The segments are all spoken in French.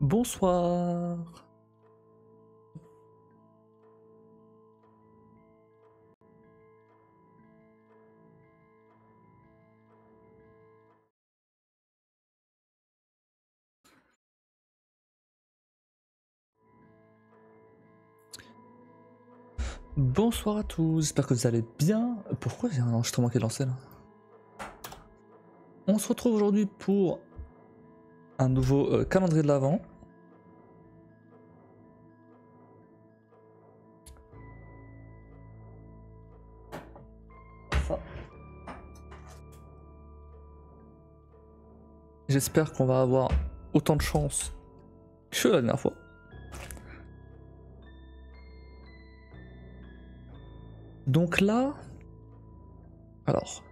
Bonsoir. Bonsoir à tous, j'espère que vous allez bien. Pourquoi il y a un enregistrement qui est lancé là? On se retrouve aujourd'hui pour un nouveau calendrier de l'Avent. J'espère qu'on va avoir autant de chance que la dernière fois. Donc là, alors,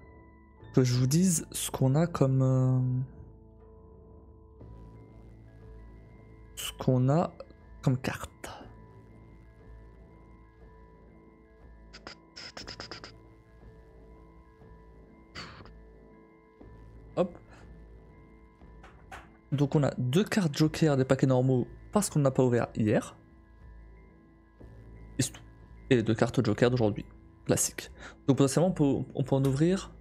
que je vous dise ce qu'on a comme carte. Hop. Donc on a 2 cartes Joker des paquets normaux parce qu'on n'a pas ouvert hier. Et c'est tout. Et les 2 cartes Joker d'aujourd'hui, classique. Donc potentiellement on peut en ouvrir.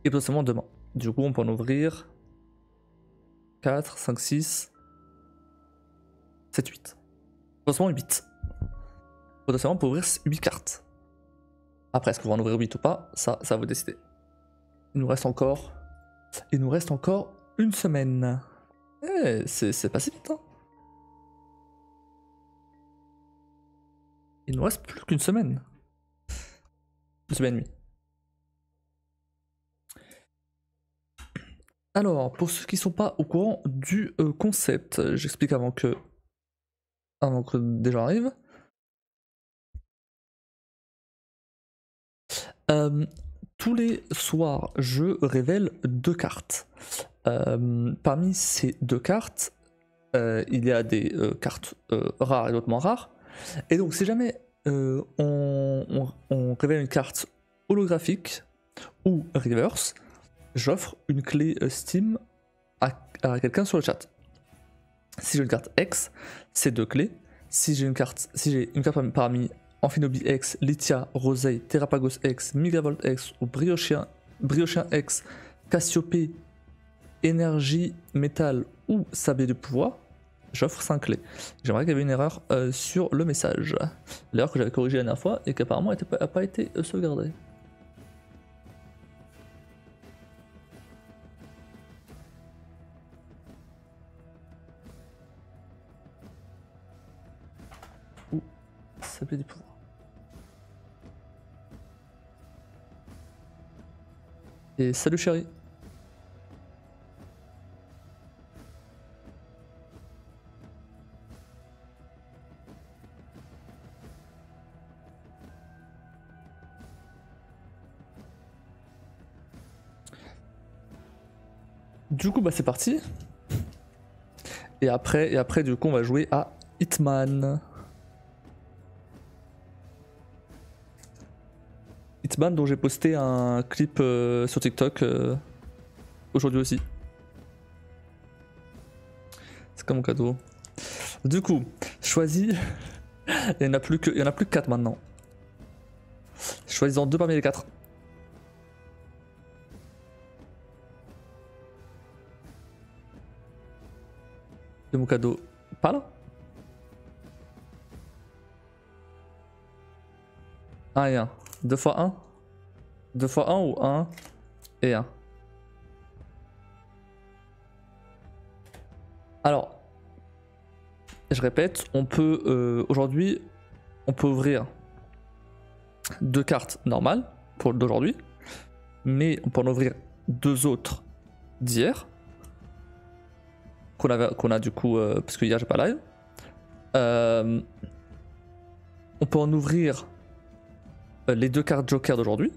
Et potentiellement demain. Du coup on peut en ouvrir 4, 5, 6, 7, 8. Potentiellement 8. Potentiellement on peut ouvrir 8 cartes. Après est-ce qu'on va en ouvrir 8 ou pas, ça vous décidez. Il nous reste encore une semaine. Eh, c'est pas si vite hein. Il nous reste plus qu'une semaine. Une semaine et demie. Alors, pour ceux qui sont pas au courant du concept, j'explique avant que des gens arrivent. Tous les soirs, je révèle 2 cartes. Parmi ces 2 cartes, il y a des cartes rares et d'autres moins rares. Et donc, si jamais on révèle une carte holographique ou reverse, j'offre une clé Steam à quelqu'un sur le chat. Si j'ai une carte X, c'est 2 clés. Si j'ai une carte parmi Amphinobi X, Lithia, Rosei, Terrapagos X, Megavolt X ou Briochien X, Cassiopée, Énergie, Métal ou Sablé de pouvoir, j'offre 5 clés. J'aimerais qu'il y avait une erreur sur le message. L'erreur que j'avais corrigée la dernière fois et qui apparemment n'a pas été sauvegardée. Ou Sablé du pouvoir. Et salut chérie. Du coup bah c'est parti. Et après du coup on va jouer à Hitman. Hitman dont j'ai posté un clip sur TikTok aujourd'hui aussi. C'est comme mon cadeau. Du coup, choisis. Il y en a plus que 4 maintenant. Choisis-en 2 parmi les 4. De mon cadeau. Pas là. 1 et 1. 2 fois 1. 2 fois 1 ou 1 et 1. Alors, je répète, on peut aujourd'hui, on peut ouvrir 2 cartes normales pour d'aujourd'hui, mais on peut en ouvrir 2 autres d'hier qu'on a du coup parce que hier j'ai pas live. On peut en ouvrir les 2 cartes Joker d'aujourd'hui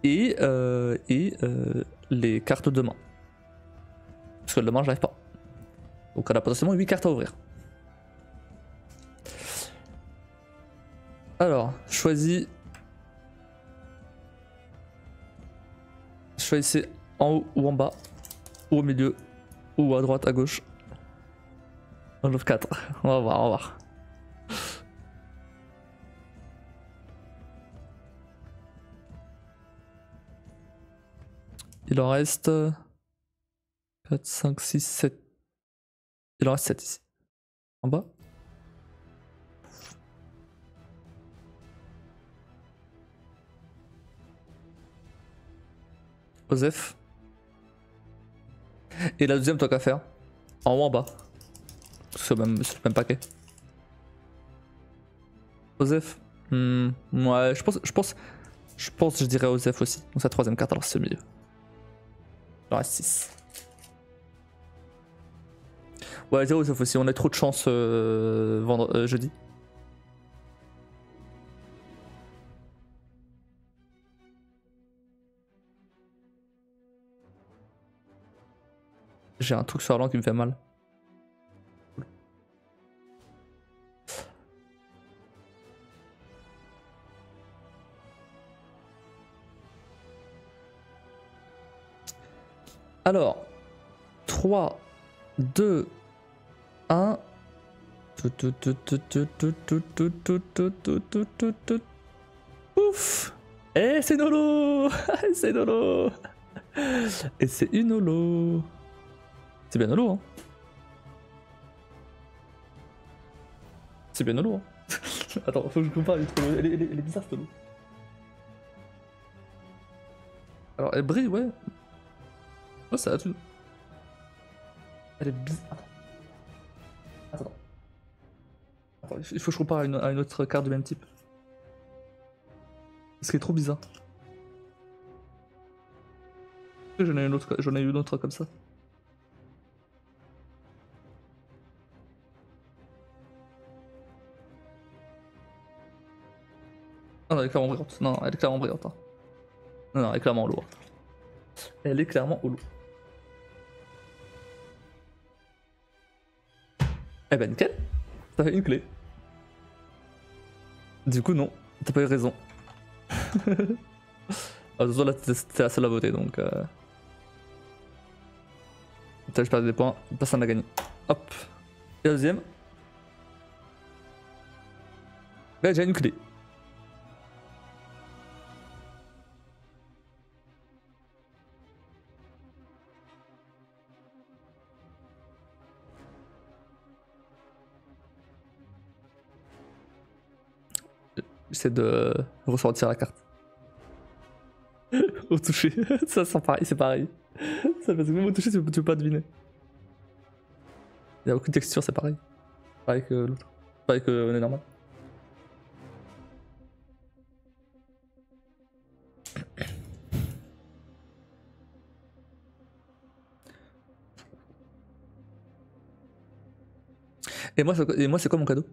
et les cartes demain. Parce que demain j'arrive pas. Donc on a potentiellement 8 cartes à ouvrir. Alors, choisissez en haut ou en bas ou au milieu Ou à droite, à gauche. On ouvre 4. On va voir, on va voir. Il en reste 4, 5, 6, 7. Il en reste 7 ici. En bas. Osef. Et la deuxième, toi qu'à faire. En haut, en bas. C'est le même paquet. Osef. Ouais, je dirais Osef aussi. Donc sa troisième carte, alors c'est mieux. Il en reste 6. Ouais, 0 Osef aussi. On a trop de chance jeudi. J'ai un truc sur Arlan qui me fait mal. Alors, 3, 2, 1. Ouf! Eh, c'est Nolo! C'est Nolo! Et c'est une holo! C'est bien holo, hein? C'est bien holo, hein? Attends, faut que je compare, elle est bizarre cette holo. Alors, elle brille, ouais. Oh, ça a tout. Elle est bizarre. Attends. Attends, il faut que je compare à une autre carte du même type. Ce qui est trop bizarre. J'en ai une autre comme ça. Ah non, elle est clairement brillante. Non, elle est clairement brillante. Hein. Non, elle est clairement holo. Elle est clairement holo. Eh ben nickel. Ça fait une clé. Du coup non, t'as pas eu raison. De toute façon là t'es la seule à voter donc... T'as juste perdu des points, personne n'a gagné. Hop. Et la deuxième. Là j'ai une clé. J'essaie de ressortir la carte. Au toucher, ça c'est pareil. Ça parce que même au toucher tu peux pas deviner. Il y a aucune texture, c'est pareil. Pareil que l'autre. Pareil que on est normal. Et moi c'est quoi mon cadeau?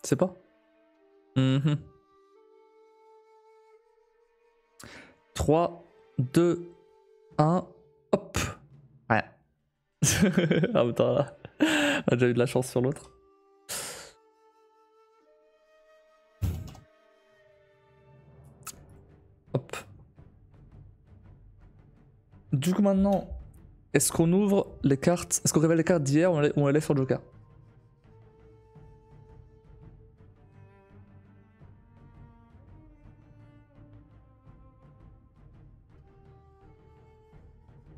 Tu sais pas? 3, 2, 1, hop. Ouais. Ah putain là. On a déjà eu de la chance sur l'autre. Hop. Du coup maintenant, est-ce qu'on ouvre les cartes? Est-ce qu'on révèle les cartes d'hier ou on les laisse sur le Joker?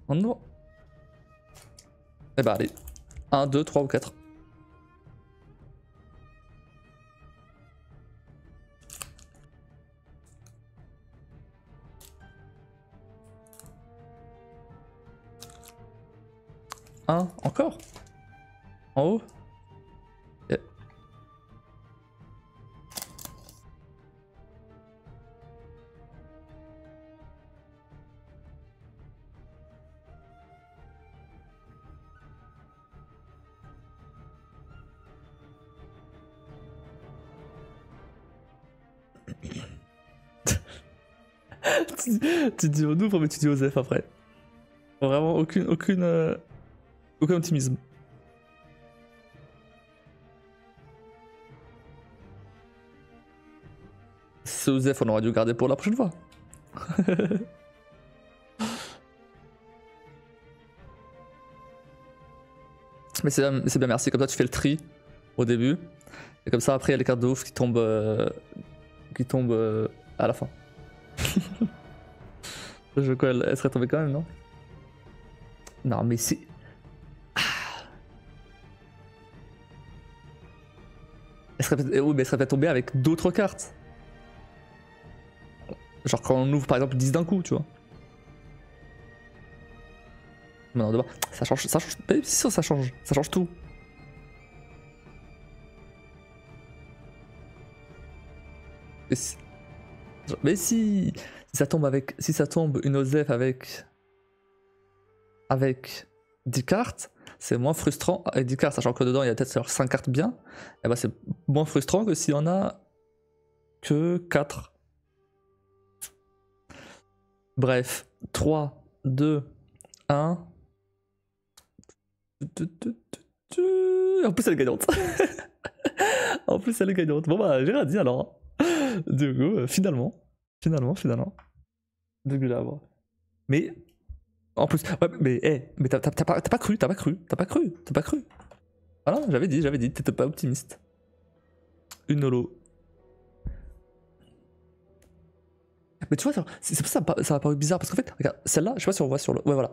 On ouvre. Eh bah allez. 1, 2, 3 ou 4. Un, encore? En haut? Yeah. tu dis on ouvre mais tu dis Osef après. Vraiment aucun optimisme. Ce Osef, on aurait dû garder pour la prochaine fois. Mais c'est bien, merci. Comme ça, tu fais le tri au début. Et comme ça, après, il y a les cartes de ouf qui tombent, à la fin. Je quoi, elle serait tombée quand même, non? Non, mais c'est... Elle serait peut-être tombée avec d'autres cartes. Genre quand on ouvre par exemple 10 d'un coup, tu vois. Mais non, ça change, mais si ça change tout. Mais si ça tombe avec, si ça tombe une Osef avec 10 cartes, c'est moins frustrant avec 10 cartes, sachant que dedans il y a peut-être 5 cartes bien, et bah c'est moins frustrant que s'il y en a que 4. Bref, 3, 2, 1. En plus elle est gagnante. En plus elle est gagnante. Bon bah j'ai rien dit alors. Du coup, finalement. Du coup, là, bon. Mais en plus, ouais, mais mais t'as pas cru. Voilà, j'avais dit, t'étais pas optimiste. Une holo. Mais tu vois, c'est pour ça que ça m'a paru bizarre parce qu'en fait, regarde, celle-là, je sais pas si on voit sur le. Ouais, voilà.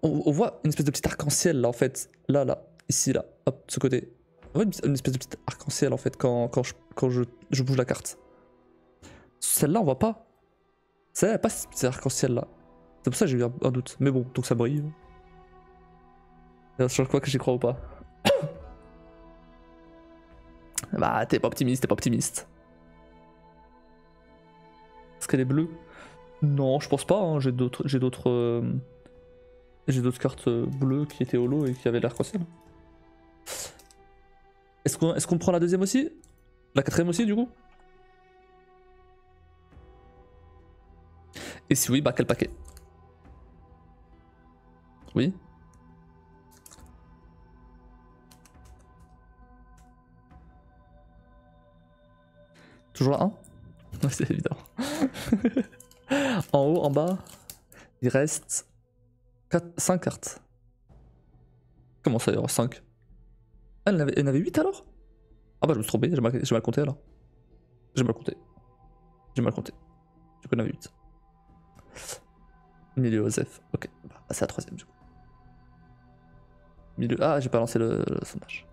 On voit une espèce de petit arc-en-ciel là en fait. Là, ici, là, hop, de ce côté. On voit une espèce de petit arc-en-ciel en fait quand je bouge la carte. Celle-là, on voit pas. Celle-là, elle a pas ce petit arc-en-ciel là. C'est pour ça que j'ai eu un doute. Mais bon, donc ça brille. Je crois que j'y crois ou pas. Bah, t'es pas optimiste. Est-ce qu'elle est bleue? Non, je pense pas. Hein. J'ai d'autres cartes bleues qui étaient holo et qui avaient l'arc-en-ciel. Est-ce qu'on prend la deuxième aussi? La quatrième aussi, du coup? Et si oui, bah quel paquet? Oui. Toujours la 1? Oui, c'est évident. En haut, en bas, il reste 5 cartes. Comment ça, il y aura 5? Ah, elle en avait 8 alors? Ah bah je me suis trompé, j'ai mal compté alors. J'ai mal compté. Du coup, on avait 8. Milieu Osef, ok. Bah, c'est la troisième du coup. Milieu. Ah, j'ai pas lancé le sondage.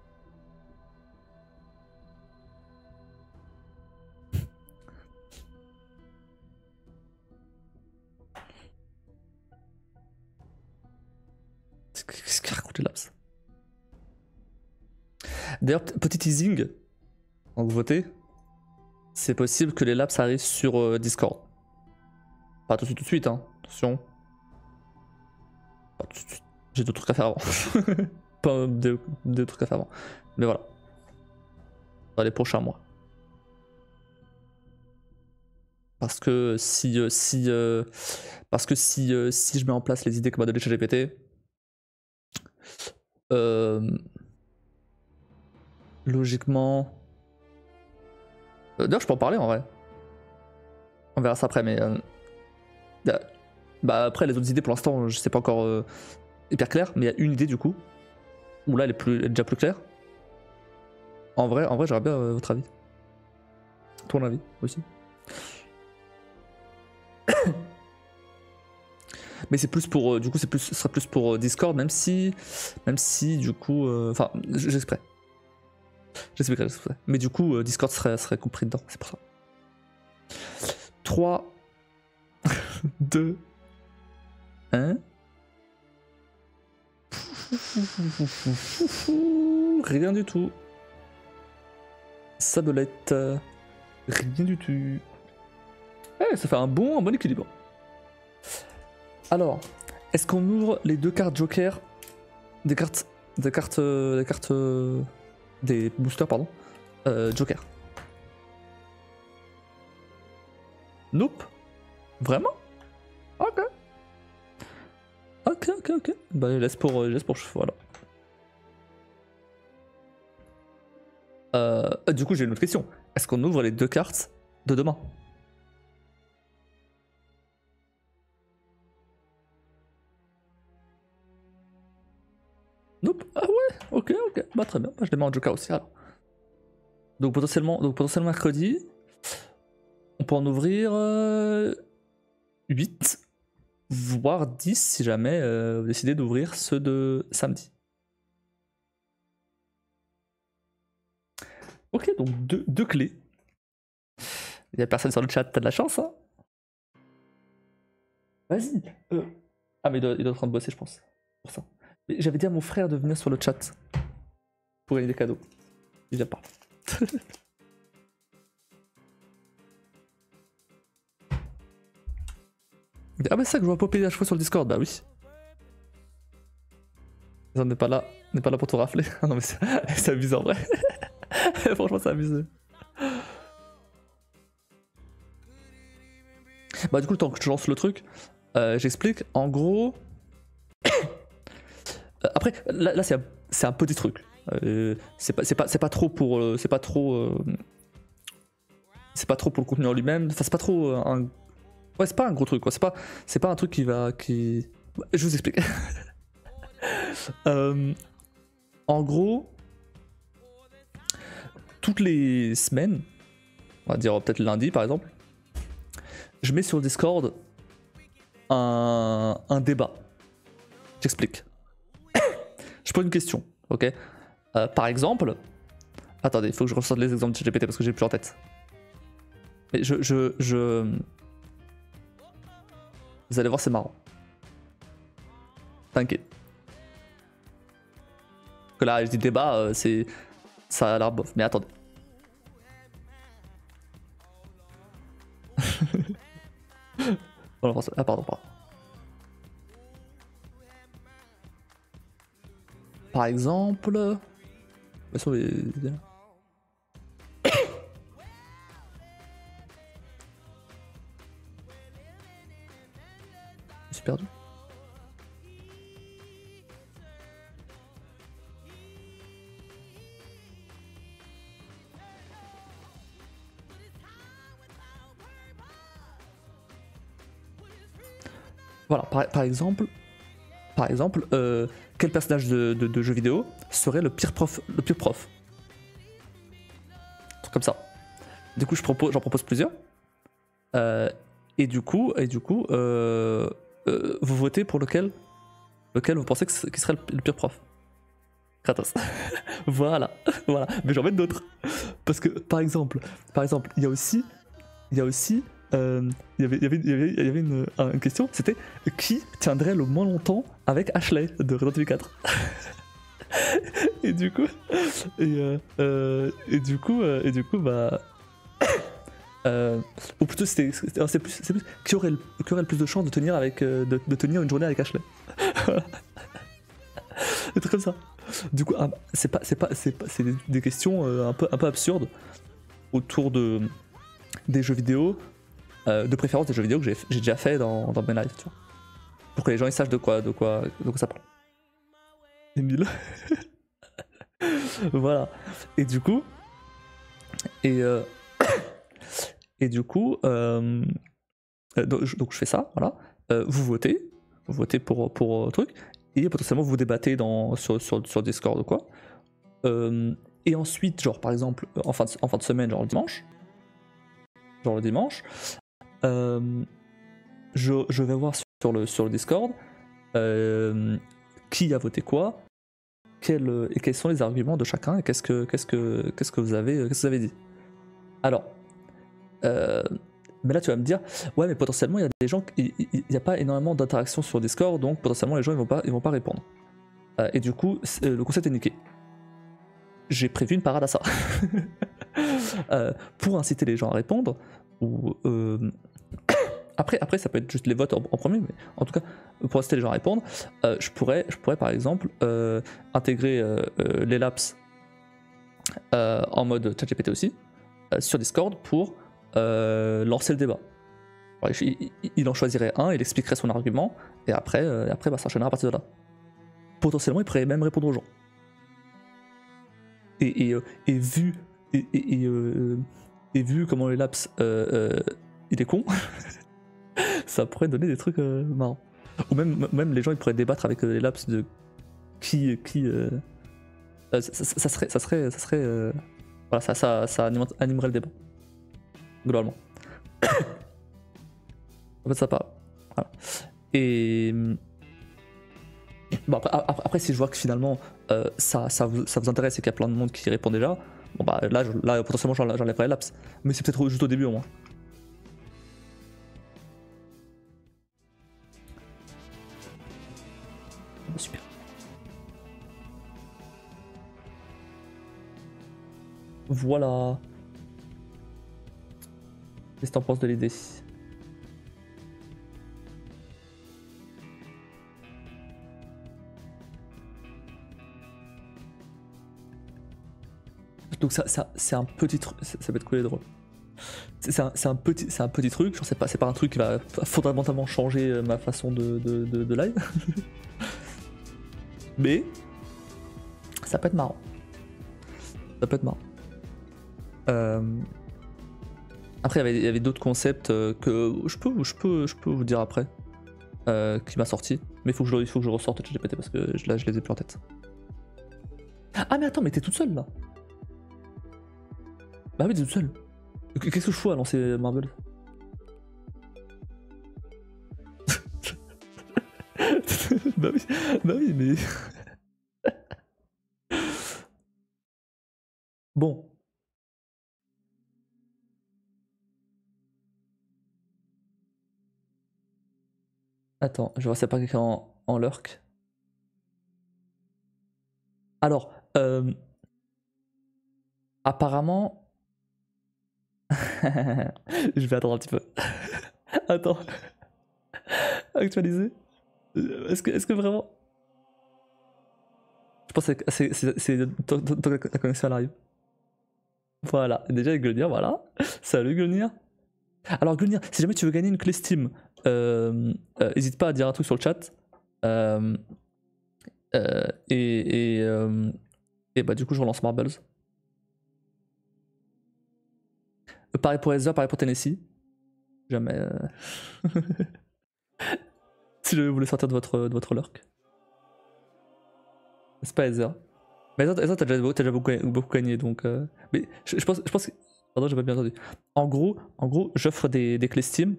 Qu'est-ce qu'il raconte les laps? D'ailleurs, petit teasing, quand vous votez, c'est possible que les laps arrivent sur Discord. Pas tout de suite, hein. Attention. Pas tout de suite. J'ai d'autres trucs à faire avant. Pas des trucs à faire avant. Mais voilà. Dans les prochains mois. Parce que si je mets en place les idées que m'a donné ChatGPT, logiquement. D'ailleurs, je peux en parler en vrai. On verra ça après, mais. Bah, après, les autres idées pour l'instant, je sais pas encore hyper clair, mais il y a une idée du coup. Où là, elle est déjà plus claire. En vrai j'aurais bien votre avis. Ton avis aussi. Mais c'est plus pour. Du coup, ce sera plus pour Discord, même si du coup. Enfin, j'expliquerai. Mais du coup, Discord serait compris dedans, c'est pour ça. 3, 2, 1. Rien du tout. Sabelette. Rien du tout. Eh, ça fait un bon équilibre. Alors, est-ce qu'on ouvre les 2 cartes Joker des boosters, pardon. Joker. Nope. Vraiment? Ok. Bah, je laisse pour voilà. Du coup, j'ai une autre question. Est-ce qu'on ouvre les 2 cartes de demain. Nope. Ah ouais, ok, bah très bien, bah, je les mets en Joker aussi alors. Donc potentiellement mercredi, on peut en ouvrir 8, voire 10 si jamais vous décidez d'ouvrir ceux de samedi. Ok, donc deux clés. Il y a personne sur le chat, t'as de la chance, hein. Vas-y. Ah mais il doit être en train de bosser, je pense. Pour ça. Mais j'avais dit à mon frère de venir sur le chat pour gagner des cadeaux. Il vient pas. Ah bah c'est ça que je vois popper à chaque fois sur le Discord, bah oui. On n'est pas là pour tout rafler. Ah non mais c'est abusé en vrai. Franchement c'est abusé. Bah du coup le temps que je lance le truc, j'explique. En gros, après là c'est un petit truc. C'est pas trop pour c'est pas trop pour le contenu en lui-même. Enfin c'est pas trop un ouais c'est pas un gros truc quoi. C'est pas un truc qui. Je vous explique. En gros, toutes les semaines, on va dire peut-être lundi par exemple, je mets sur le Discord un débat. J'explique. Je pose une question, ok. Par exemple, attendez, il faut que je ressorte les exemples de GPT parce que j'ai plus en tête. Mais vous allez voir, c'est marrant. T'inquiète. Que là, je dis débat, ça a l'air bof. Mais attendez. Ah pardon. Par exemple, sur les. Je me suis perdu. Voilà, par exemple, quel personnage de jeu vidéo serait le pire prof? Un truc comme ça. Du coup, j'en propose plusieurs. Et du coup, vous votez pour lequel vous pensez qui serait le pire prof. Kratos. voilà. Mais j'en mets d'autres. Parce que, par exemple, il y avait une question, c'était qui tiendrait le moins longtemps avec Ashley de Resident Evil 4. et du coup, bah, ou plutôt c'est plus qui aurait le plus de chances de tenir de tenir une journée avec Ashley. Des trucs comme ça. Du coup, c'est des questions un peu absurdes autour des jeux vidéo. De préférence des jeux vidéo que j'ai déjà fait dans mes lives, tu vois. Pour que les gens ils sachent de quoi ça parle. Emile. Voilà. Et du coup, donc je fais ça, voilà. Vous votez pour truc, et potentiellement vous débattez sur Discord ou quoi. Et ensuite, genre par exemple, en fin de semaine, genre le dimanche, je vais voir sur le Discord qui a voté quoi, et quels sont les arguments de chacun, et qu'est-ce que vous avez dit. Alors, mais là tu vas me dire, ouais mais potentiellement il y a des gens, il n'y a pas énormément d'interactions sur Discord, donc potentiellement les gens ils vont pas répondre. Et du coup, le concept est niqué. J'ai prévu une parade à ça. Pour inciter les gens à répondre, ou après ça peut être juste les votes en premier, mais en tout cas pour inciter les gens à répondre, je pourrais par exemple intégrer les laps en mode ChatGPT aussi sur Discord pour lancer le débat. Il en choisirait un, il expliquerait son argument, et après bah, ça s'enchaînera à partir de là. Potentiellement il pourrait même répondre aux gens. Et vu Et vu comment le laps il est con, ça pourrait donner des trucs marrants. Ou même les gens ils pourraient débattre avec les laps de qui ça serait voilà, ça animerait le débat globalement. En fait ça part. Voilà. Et bon, après si je vois que finalement ça vous intéresse et qu'il y a plein de monde qui répond déjà, bon bah là potentiellement j'enlèverai les laps. Mais c'est peut-être juste au début au moins. Super. Voilà. Qu'est-ce que t'en penses de l'idée? Donc ça c'est un petit truc, ça peut être cool et drôle. C'est un petit truc, genre c'est pas un truc qui va fondamentalement changer ma façon de live. Mais ça peut être marrant. Ça peut être marrant. Après il y avait d'autres concepts que je peux vous dire après. Qui m'a sorti. Mais il faut que je ressorte ChatGPT parce que là je les ai plus en tête. Ah mais attends, mais t'es toute seule là. Bah oui, t'es toute seule. Qu'est-ce que je fous à lancer Marble? Bah oui, mais. Bon. Attends, je vois s'il n'y a pas quelqu'un en lurk. Alors, apparemment. Je vais attendre un petit peu. Attends. Actualiser. Est-ce que vraiment. Je pense que c'est la connexion elle arrive. Voilà, déjà avec Gunir, voilà. Salut Gunir. Alors Gunir, si jamais tu veux gagner une clé Steam, n'hésite pas à dire un truc sur le chat. Et bah du coup je relance Marbles. Pareil pour Ezra, pareil pour Tennessee. Jamais. Si jamais vous voulez sortir de votre lurk. C'est pas Ezra. Mais Ezra t'as déjà beaucoup gagné donc. Mais je pense que. Pardon, j'ai pas bien entendu. En gros j'offre des clés Steam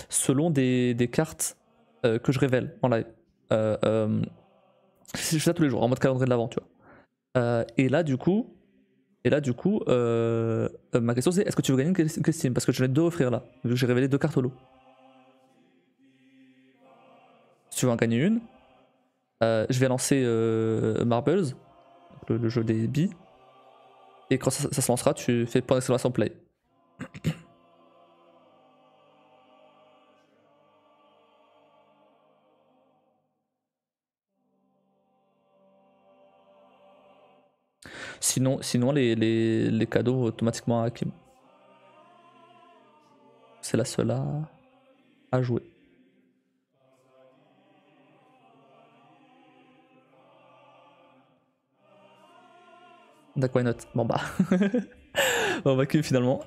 selon des cartes que je révèle en live. Je fais ça tous les jours en mode calendrier de l'avant, tu vois. Et là, du coup, ma question c'est est-ce que tu veux gagner une clé Steam? Parce que j'en ai deux à offrir là, vu que j'ai révélé deux cartes au lot. Si tu veux en gagner une, je vais lancer Marbles, le jeu des billes. Et quand ça se lancera, tu fais point d'exclamation play. Sinon les cadeaux automatiquement à Hakim. C'est la seule à jouer. D'accord, why not? Bon bah. On va que finalement.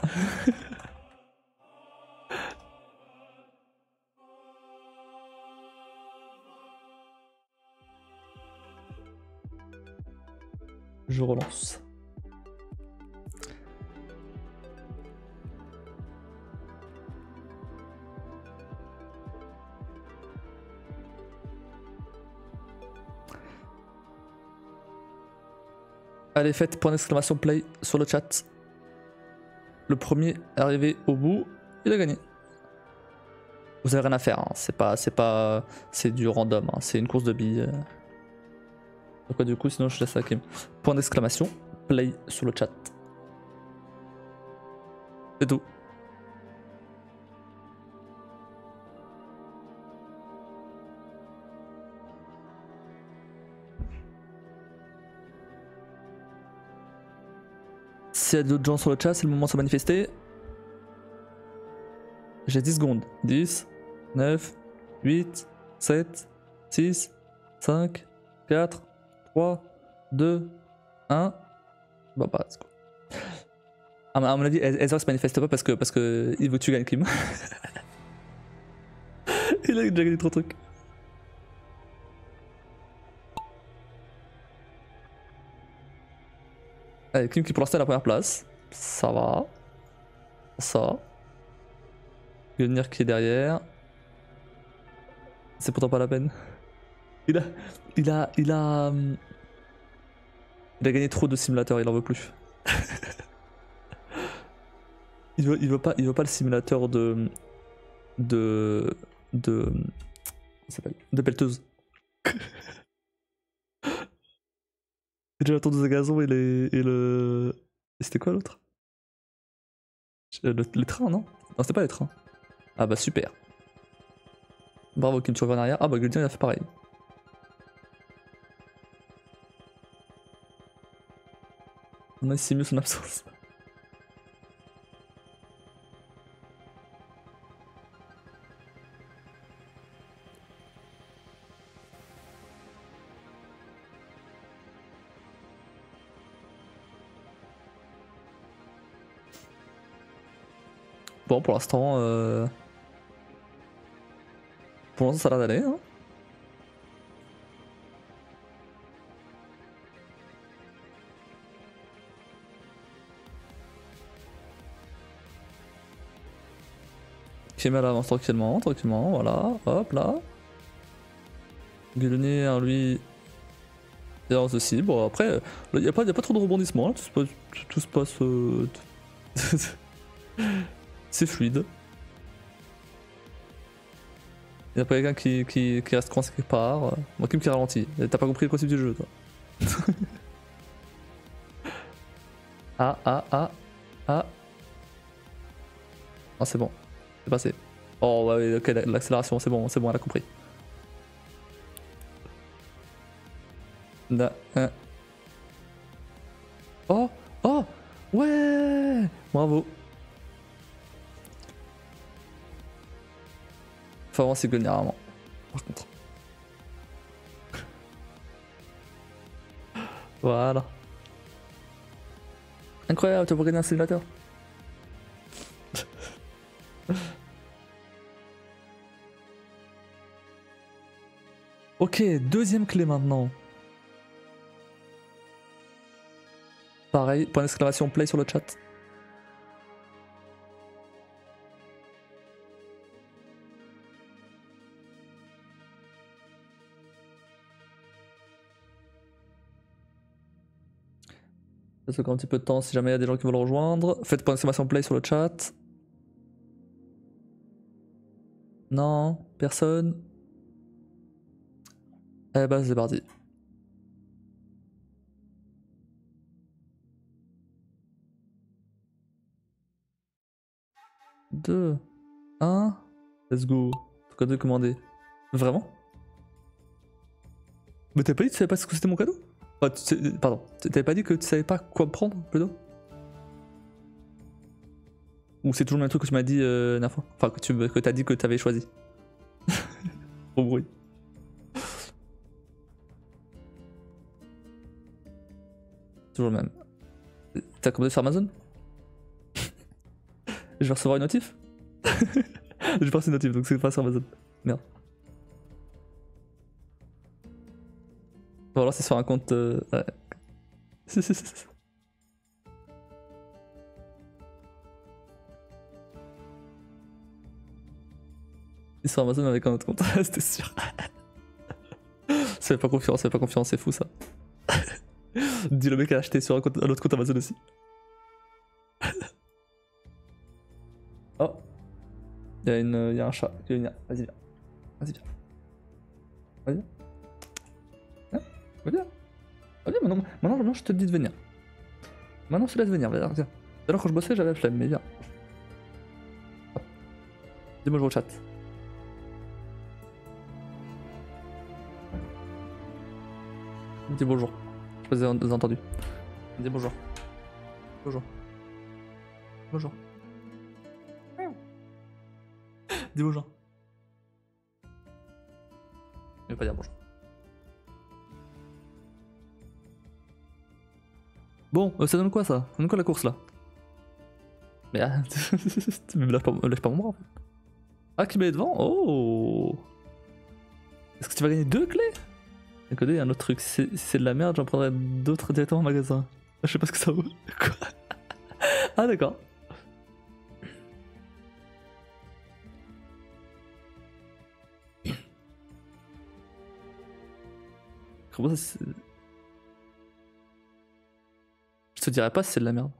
Je relance. Allez, faites point d'exclamation play sur le chat. Le premier arrivé au bout, il a gagné. Vous avez rien à faire, hein. C'est du random, hein. C'est une course de billes. Donc du coup, sinon je laisse Hakim. Point d'exclamation, play sur le chat. C'est tout. S'il y a d'autres gens sur le chat, c'est le moment de se manifester. J'ai 10 secondes. 10, 9, 8, 7, 6, 5, 4, 3, 2, 1. Bah, let's go. À mon avis, Ezra se manifeste pas parce que il veut que tu gagnes, Kim. Il a déjà gagné trop de trucs. Allez, Kim qui pour l'instant est à la première place. Ça va. Ça. Gunir qui est derrière. C'est pourtant pas la peine. Il a. Il a. Il a. Il a gagné trop de simulateurs, il en veut plus. il veut pas le simulateur de. De. Comment ça s'appelle? De pelleteuse. J'ai déjà la tondeuse à gazon et le. Et c'était quoi l'autre? Les trains, non? Non, c'était pas les trains. Ah bah super. Bravo Kim, tu reviens en arrière. Ah bah Guldian il a fait pareil. On a simulé son absence. Bon, pour l'instant, ça a l'air d'aller. Hein. Kemal avance tranquillement, voilà, hop là. Gulnir, lui, il avance aussi. Bon, après, il n'y a pas trop de rebondissements, hein. Tout se passe. C'est fluide. Il n'y a pas quelqu'un qui reste coincé quelque part. Moi, Kim qui ralentit. T'as pas compris le principe du jeu, toi. Ah. Ah, c'est bon. C'est passé. Oh, ouais, ok, l'accélération, c'est bon, elle a compris. Là, Oh, ouais, bravo. Faut avancer Gunnar avant, par contre. Voilà. Incroyable, tu vas gagner un simulateur. Ok, deuxième clé maintenant. Pareil, point d'exclamation play sur le chat. Ça se un petit peu de temps si jamais il y a des gens qui veulent le rejoindre. Faites point d'exclamation play sur le chat. Non, personne. Eh bah c'est parti. Deux, 1, let's go. Code commandé. Vraiment? Mais t'avais pas dit que tu savais pas ce que c'était mon cadeau? Pardon, t'avais pas dit que tu savais pas quoi prendre plutôt? Ou c'est toujours le même truc que tu m'as dit la dernière fois? Enfin, que t'as dit que t'avais choisi. Au bruit. Toujours le même. T'as commandé sur Amazon? Je vais recevoir une notif? J'ai pas reçu une notif donc c'est pas sur Amazon. Merde. Ou alors c'est sur un compte. Ouais. C'est sur Amazon avec un autre compte, c'était sûr. Ça fait pas confiance, c'est fou ça. Dis le mec a acheté sur un autre compte Amazon aussi. Oh, il y a un chat qui vient. Vas-y viens. Vas-y viens. Vas-y viens. Hein, vas-y viens. Maintenant je te dis de venir. Maintenant je te laisse venir, viens. Tout à l'heure quand je bossais j'avais la flemme, mais viens. Dis bonjour au chat. Dis bonjour. Je sais pas si vous avez entendu. Dis bonjour. Bonjour. Bonjour. Dis bonjour. Je vais pas dire bonjour. Bon, ça donne quoi ça? Ça donne quoi la course là? Mais tu me lâche pas mon bras en fait. Ah, qui met devant? Oh! Est-ce que tu vas gagner 2 clés? Écoutez, il y a un autre truc. Si c'est de la merde, j'en prendrai d'autres directement au magasin. Je sais pas ce que ça vaut. Quoi? Ah, d'accord. Comment ça c'est... Je te dirais pas si c'est de la merde.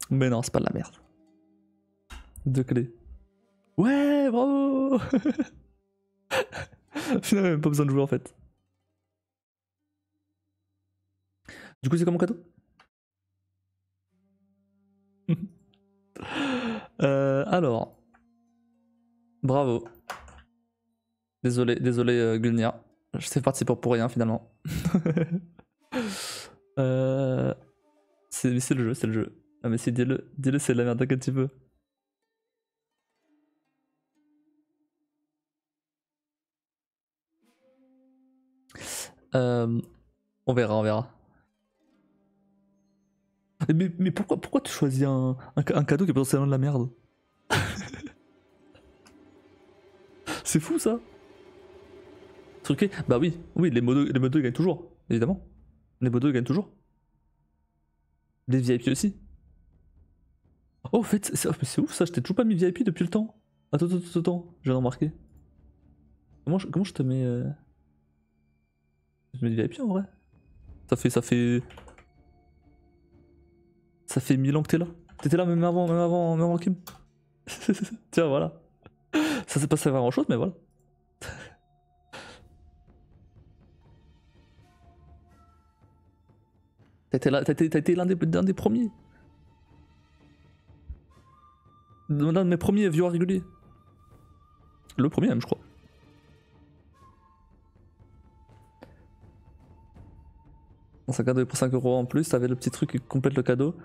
Mais non, c'est pas de la merde. 2 clés. Ouais, bravo! Finalement, même pas besoin de jouer en fait. Du coup, c'est comme mon cadeau? Alors. Bravo. Désolé Gulnia. Je sais parti pour rien finalement. C'est le jeu, c'est le jeu. Ah mais si, dis-le, c'est de la merde, t'inquiète un petit peu. On verra, on verra. Mais pourquoi tu choisis un cadeau qui est potentiellement de la merde? C'est fou ça. Truqué? Bah oui, les modos ils gagnent toujours, évidemment. Les modos ils gagnent toujours. Les VIP aussi. Oh, en fait, c'est ouf ça, je t'ai toujours pas mis VIP depuis le temps. Attends, j'ai remarqué. Comment je te mets. Je te mets VIP en vrai? Ça fait 1000 ans que t'es là. T'étais là même avant Kim. Tiens, voilà. Ça s'est passé vraiment chose, mais voilà. T'as été l'un des premiers. L'un de mes premiers viewers réguliers. Le premier même, je crois. Dans un cadeau pour 5 € en plus, t'avais le petit truc qui complète le cadeau.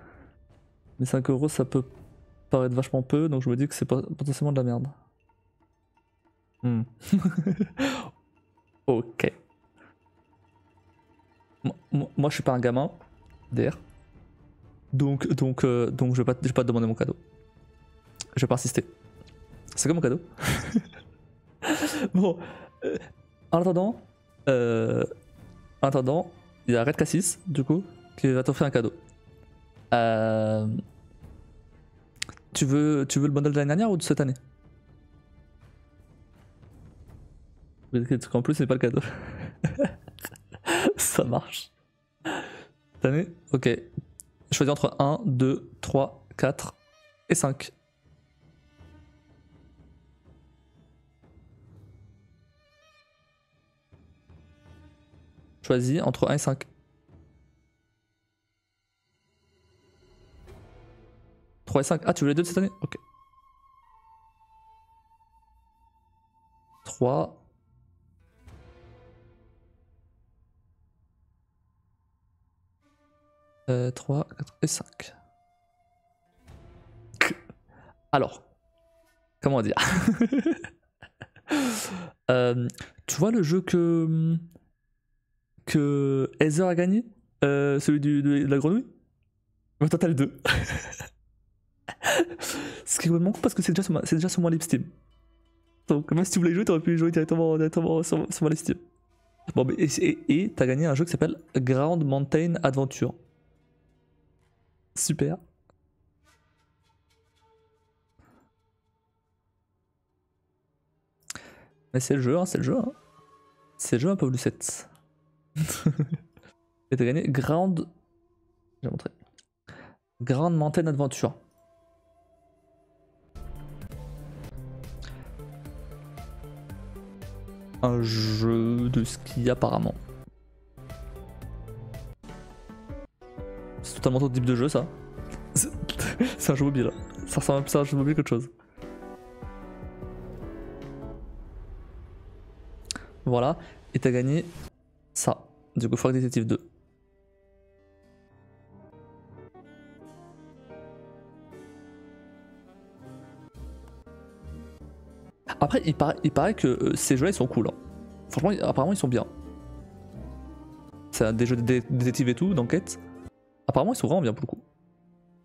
Mais 5 € ça peut paraître vachement peu, donc je me dis que c'est potentiellement de la merde. Ok. Moi je suis pas un gamin, d'ailleurs. Donc je vais pas te demander mon cadeau. Je vais pas insister. C'est comme mon cadeau. Bon, en attendant, il y a Red Cassis, du coup, qui va t'offrir un cadeau. Tu veux le bundle de l'année dernière ou de cette année? En plus, c'est pas le cadeau. Ça marche. Cette année? Ok. Choisis entre 1, 2, 3, 4 et 5. Choisis entre 1 et 5. 3 et 5. Ah, tu veux les deux de cette année? Ok. 3. 3, 4 et 5. Alors, comment dire? Tu vois le jeu que Heather a gagné? Celui de la grenouille? Mais toi t'as le 2. Ce qui est vraiment cool parce que c'est déjà sur mon live Steam. Donc même si tu voulais jouer, t'aurais pu jouer directement sur mon live Steam. Bon, mais et t'as gagné un jeu qui s'appelle Grand Mountain Adventure. Super. Mais c'est le jeu, hein, c'est le jeu. Hein. C'est le jeu un peu Lucette. Et t'as gagné Grand... J'ai montré. Grand Mountain Adventure. Un jeu de ski apparemment. C'est totalement ton type de jeu ça. C'est un jeu mobile. Ça ressemble plus à un jeu mobile qu'autre chose. Voilà. Et t'as gagné ça. Du coup, Frog Detective 2. Après, il paraît que ces jeux-là, ils sont cool. Hein. Franchement, apparemment, ils sont bien. C'est des jeux de détective et tout, d'enquête. Apparemment, ils sont vraiment bien pour le coup.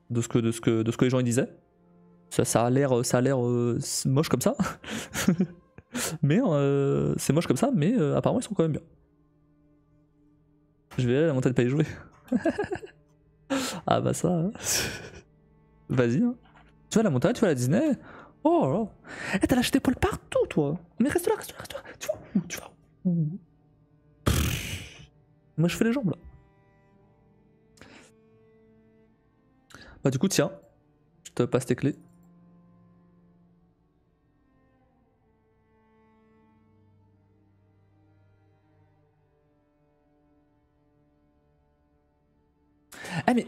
De ce que les gens ils disaient. Ça a l'air moche comme ça. Mais c'est moche comme ça, mais apparemment, ils sont quand même bien. Je vais aller à la montagne pas y jouer. Ah bah ça. Hein. Vas-y. Hein. Tu vas à la montagne, tu vas à la Disney. Oh là là. Eh, t'as lâché tes poils partout, toi. Mais reste là, reste là, reste là. Tu vas où? Tu vas où? Moi, je fais les jambes là. Bah, du coup, tiens. Je te passe tes clés. Eh, mais.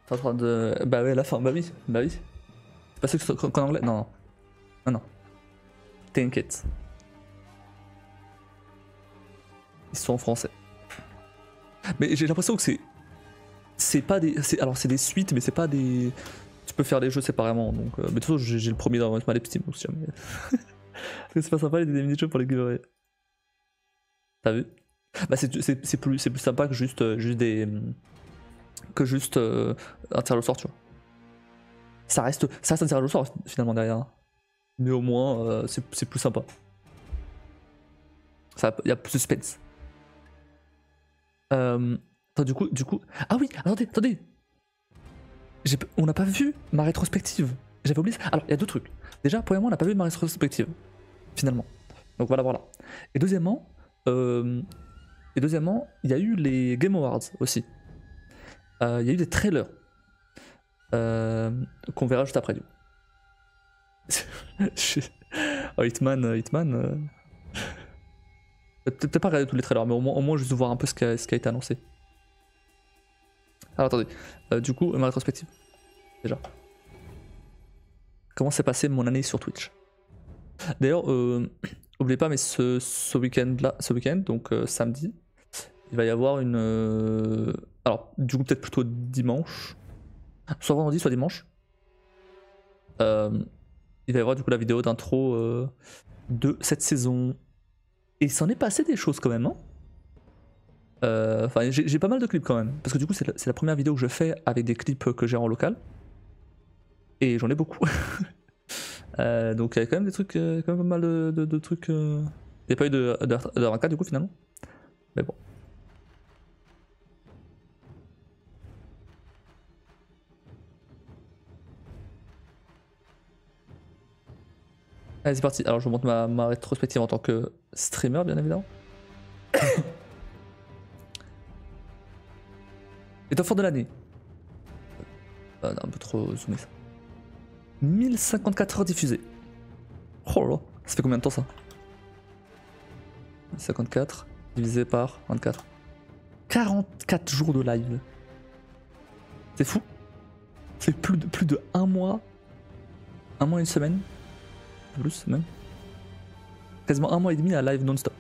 T'es en train de. Bah ouais, à la fin, bah oui, bah oui. C'est pas ça qu'en anglais. Non, non. Non, non. T'inquiète. Ils sont en français. Mais j'ai l'impression que c'est pas des. Alors c'est des suites, mais c'est pas des. Tu peux faire les jeux séparément. Donc, mais de toute façon, j'ai le premier dans ma Steam, donc si jamais. C'est pas sympa les mini-jeux pour les giveaways. T'as vu? Bah c'est plus sympa que juste des. Que juste un tirage au sort, tu vois. Ça reste un tirage au sort finalement derrière. Mais au moins, c'est plus sympa. Il y a plus de suspense. Attends, du coup. Ah oui, attendez. On n'a pas vu ma rétrospective. J'avais oublié ça. Alors, il y a deux trucs. Déjà, premièrement, on n'a pas vu ma rétrospective. Finalement. Donc voilà. Et deuxièmement, il y a eu les Game Awards aussi. Il y a eu des trailers. Qu'on verra juste après, du coup. Oh, Hitman. Peut-être pas regarder tous les trailers, mais au moins juste voir un peu ce qui a été annoncé. Alors attendez, du coup, ma rétrospective. Déjà. Comment s'est passé mon année sur Twitch? D'ailleurs, n'oubliez pas, mais ce week-end, donc samedi, il va y avoir une. Alors, du coup, peut-être plutôt dimanche. Soit vendredi, soit dimanche. Il va y avoir du coup la vidéo d'intro de cette saison. Et il s'en est passé des choses quand même, hein. Enfin, j'ai pas mal de clips quand même. Parce que du coup, c'est la première vidéo que je fais avec des clips que j'ai en local. Et j'en ai beaucoup. Donc il y a quand même des trucs, quand même pas mal de trucs. Il n'y a pas eu de 24 du coup finalement. Mais bon. Allez, c'est parti. Alors je vous montre ma rétrospective en tant que streamer, bien évidemment. Et top fort de l'année. Un peu trop zoomé ça. 1054 heures diffusées. Oh là là, ça fait combien de temps ça? 54 divisé par 24. 44 jours de live. C'est fou. C'est plus de un mois. Un mois et une semaine. Plus même. Quasiment un mois et demi à live non-stop.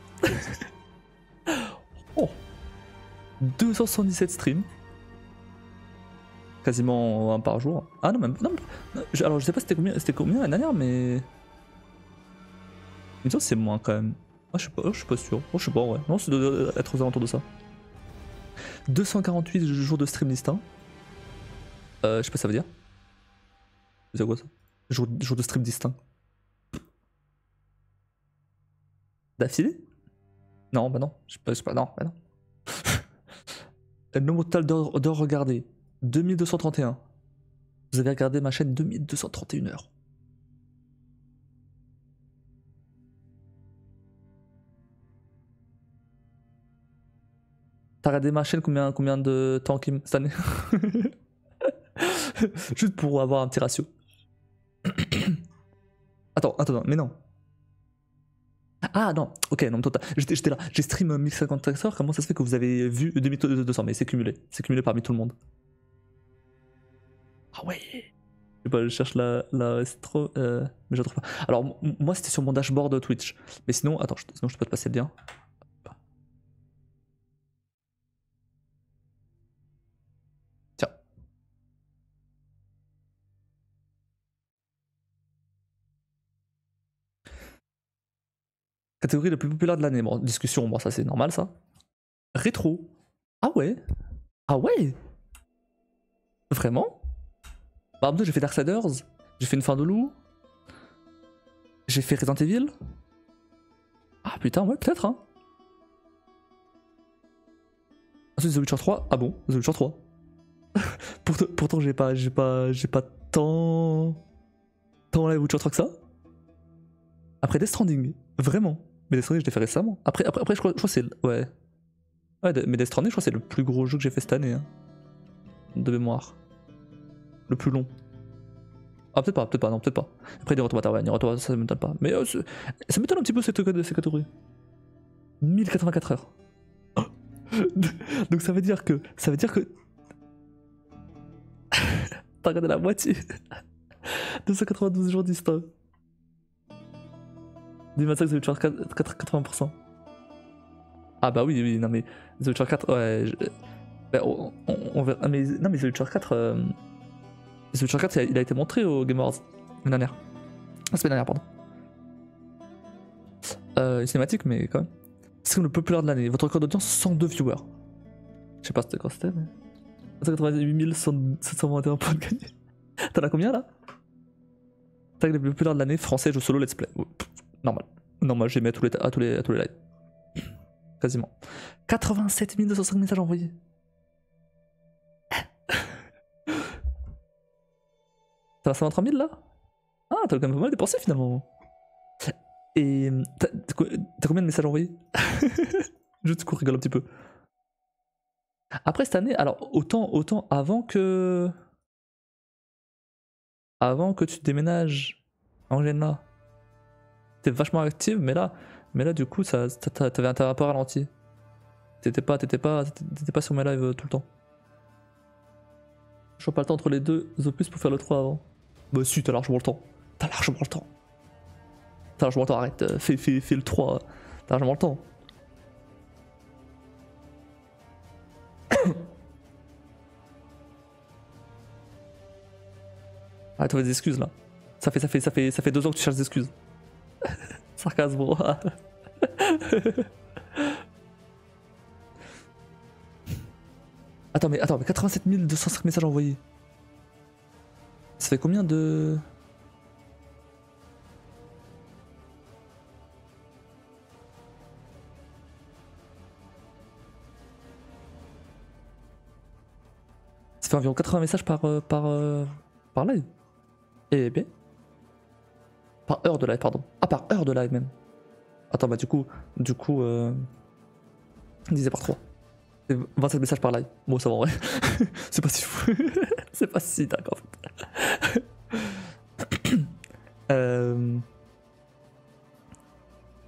Oh. 277 streams. Quasiment un par jour. Ah non, même. Non, alors je sais pas c'était combien l'année dernière, mais. Mais c'est moins quand même. Ah, je suis pas sûr. Oh, je sais pas, ouais. Non, ça doit être aux alentours de ça. 248 jours de stream distincts. Je sais pas ce que ça veut dire. C'est quoi ça? Jour de stream distinct. D'affilée? Non, bah non. Je sais pas, non, bah non. Le nombre total d'heures regardées. 2231. Vous avez regardé ma chaîne 2231 heures. T'as regardé ma chaîne combien de temps, Kim, cette année? Juste pour avoir un petit ratio. Attends, mais non. Ah non, ok, non, total. J'étais là, j'ai stream 1054 heures, comment ça se fait que vous avez vu 2200? Mais c'est cumulé parmi tout le monde. Ah ouais. sais pas, je cherche la restro, mais je la trouve pas. Alors, moi, c'était sur mon dashboard Twitch. Mais sinon, attends, sinon je peux te passer le lien. Tiens. Catégorie la plus populaire de l'année. Bon, discussion, bon, ça c'est normal, ça. Rétro. Ah ouais? Ah ouais? Vraiment? Par exemple, j'ai fait Darksiders, j'ai fait Une fin de loup, j'ai fait Resident Evil. Ah putain, ouais, peut-être, hein. Ensuite, The Witcher 3. Ah bon, The Witcher 3. Pourtant, j'ai pas tant la Witcher 3 que ça. Après Death Stranding, vraiment. Mais Death Stranding, je l'ai fait récemment. Après je crois que c'est. Ouais. Ouais, mais Death Stranding, je crois que c'est le plus gros jeu que j'ai fait cette année. Hein. De mémoire. Le plus long. Ah, peut-être pas, non, peut-être pas. Après, Nier Automata, ouais, Nier Automata, ça m'étonne pas. Mais ça m'étonne un petit peu ces catégories. 1084 heures. Donc ça veut dire que. T'as regardé la moitié. 292 jours distincts. 2025, The Witcher 4, 80%. Ah bah oui, non mais The Witcher 4, ouais. Bah, on verra. Mais, non mais The Witcher 4. The Witcher 4, il a été montré au Game Awards l'année dernière. La semaine dernière, pardon. Une cinématique, mais quand même. C'est comme le populaire de l'année. Votre record d'audience, 102 viewers. Je sais pas quand c'était, mais. 188 721 points de gagné. T'en as combien là? Tag les plus populaires de l'année, français, jeu solo, let's play. Normal. Normal, j'ai mis à tous les lives. Quasiment. 87 205 messages envoyés. T'as 123 000 là? Ah, t'as quand même pas mal dépensé finalement. Et t'as combien de messages envoyés? Juste qu'on rigole un petit peu. Après cette année, alors autant avant que tu déménages en Géna, t'es vachement active, mais là du coup t'avais un peu ralenti. T'étais pas sur mes lives tout le temps. Je vois pas le temps entre les deux opus pour faire le 3 avant. Bah si, t'as largement le temps. Arrête, fais le 3. T'as largement le temps. Ah, t'as des excuses là. Ça fait 2 ans que tu cherches des excuses. Sarcasme, bro. Attends, mais 87 205 messages envoyés. Ça fait combien de. Ça fait environ 80 messages par live. Eh bien. Par heure de live, pardon. Ah, par heure de live même. Attends, bah du coup, divisé par 3. C'est 27 messages par live. Bon, ça va en vrai. C'est pas si fou. C'est pas si dingue en fait.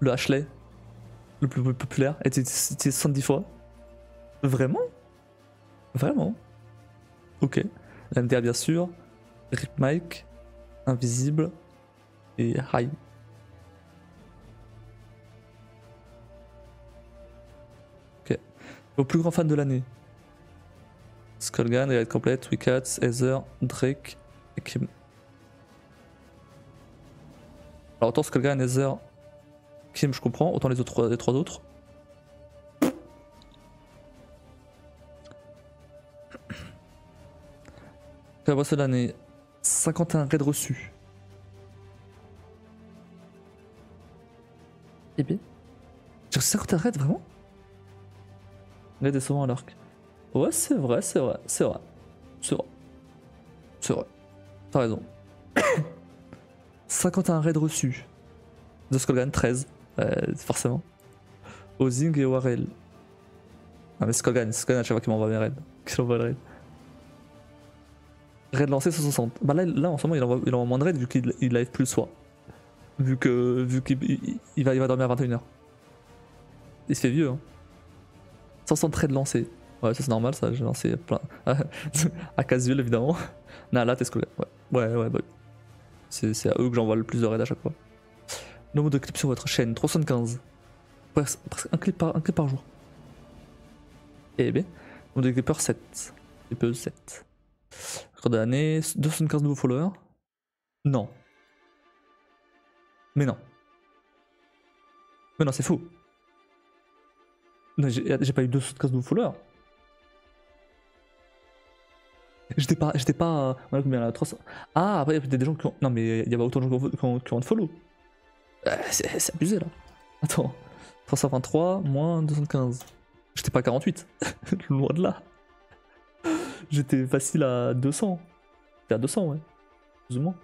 Le Ashley, le plus populaire, était 70 fois. Vraiment? Ok. LMDA bien sûr. Rip Mike. Invisible. Et High. Ok. Vos plus grands fans de l'année. Skullgan, Red Complete, Wicats, Heather, Drake et Kim. Alors autant Skullgan, Heather, Kim je comprends, autant les trois autres. La bosse de l'année, 51 raids reçus. Eh bien, j'ai reçu 51 raids vraiment? Raid est souvent à l'arc. Ouais, c'est vrai. T'as raison. 51 raids reçus. De Skullgan, 13. Forcément. Ozing et Warel. Ah mais Skullgan à chaque fois qu'il m'envoie mes raids. Qu'il envoie le raid. Raid lancé 160. Bah là en ce moment il envoie moins de raids vu qu'il live plus le soir. Vu qu'il va dormir à 21h. Il se fait vieux hein. 160 raids lancés. Ouais ça c'est normal ça, j'ai lancé plein. À casual évidemment. Non là t'es Skullgan, ouais. Ouais, bah. C'est à eux que j'envoie le plus de raids à chaque fois. Nombre de clips sur votre chaîne, 375. Presque un clip par jour. Eh bien, nombre de clippers 7. Clippeuse 7. Record de l'année, 275 nouveaux followers. Non. Mais non. Mais non, c'est faux. Non, j'ai pas eu 275 nouveaux followers. J'étais pas. On a combien là, 300. Ah, après, il y a peut-être des gens qui ont. Non, mais il y a pas autant de gens qui ont de follow. C'est abusé là. Attends. 323 moins 215. J'étais pas à 48. Loin de là. J'étais facile à 200. J'étais à 200, ouais. Plus ou moins.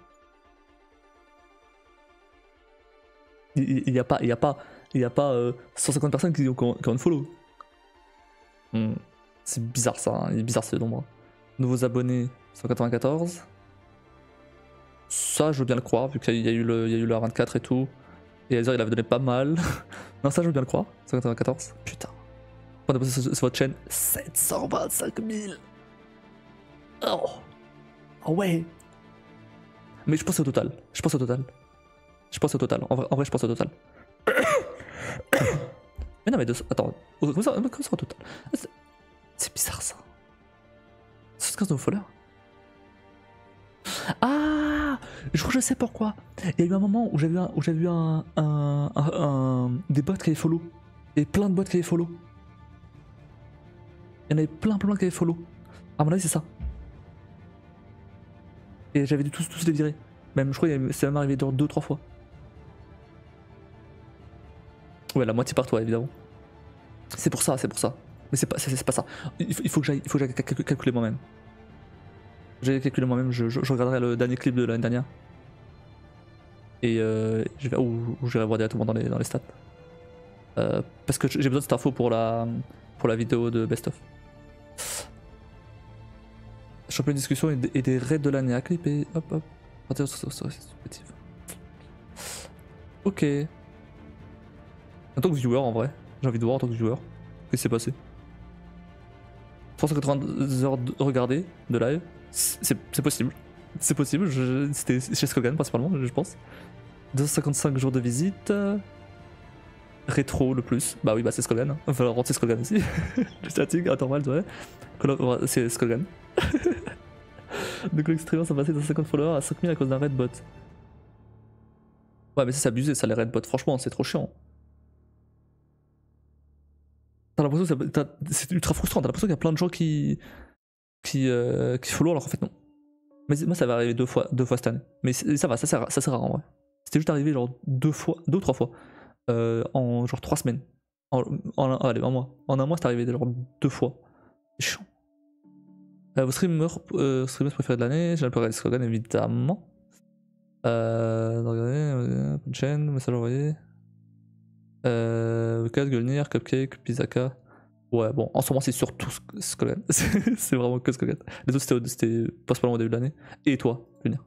Il y a pas, 150 personnes qui ont de follow. C'est bizarre ça, hein. Il est bizarre ce nombre. Nouveaux abonnés, 194. Ça, je veux bien le croire, vu qu'il y a eu le R24 et tout. Et Azer, il avait donné pas mal. Non, ça, je veux bien le croire. 194. Putain. On a posé sur votre chaîne 725 000. Oh. Oh ouais. Mais je pense au total. En vrai, je pense au total. Mais non, mais attends. Comment ça au total? C'est bizarre ça. 75 nouveaux followers. Ah, je crois que je sais pourquoi. Il y a eu un moment où j'avais eu des bots qui avaient follow. Et plein de bots qui avaient follow. Il y en avait plein qui avaient follow. À mon avis, c'est ça. Et j'avais dû tous les virer. Même, je crois que c'est même arrivé 2-3 fois. Ouais, la moitié par toi, évidemment. C'est pour ça. Mais c'est pas ça. Il faut que j'aille calculer moi-même. J'ai calculé moi-même, je regarderai le dernier clip de l'année dernière. Et j'irai voir directement dans les stats. Parce que j'ai besoin de cette info pour la vidéo de Best of. Champion de discussion et des raids de l'année à clip et hop. Ok. En tant que viewer en vrai, j'ai envie de voir en tant que viewer. Qu'est-ce qui s'est passé? 380 heures regardées de live, c'est possible. C'est possible, c'était chez Skogan principalement, je pense. 255 jours de visite. Rétro le plus. Bah oui, bah c'est Skogan. Hein. Enfin, c'est Skogan aussi. Le static, normal, ouais. C'est Skogan. Donc l'extérieur, ça passait de 50 followers à 5000 à cause d'un red bot. Ouais, mais ça c'est abusé, ça les red bots. Franchement, c'est trop chiant. T'as l'impression que c'est ultra frustrant. T'as l'impression qu'il y a plein de gens qui follow alors qu'en fait non. Mais moi ça va arriver deux fois cette année. Mais ça va, ça c'est rare en vrai. C'était juste arrivé genre 2 ou 3 fois. En genre 3 semaines. Allez, un mois. En un mois c'est arrivé genre 2 fois. C'est chiant. Vos streamers préférés de l'année, j'ai un peu regardé Skogan évidemment. Regardez, chaîne, message envoyé. Lucas, Gulnir, Cupcake, Pizaka. Ouais, bon, en ce moment c'est surtout Skogan. C'est vraiment que Skogan. Les autres c'était principalement au début de l'année. Et toi, Gulnir?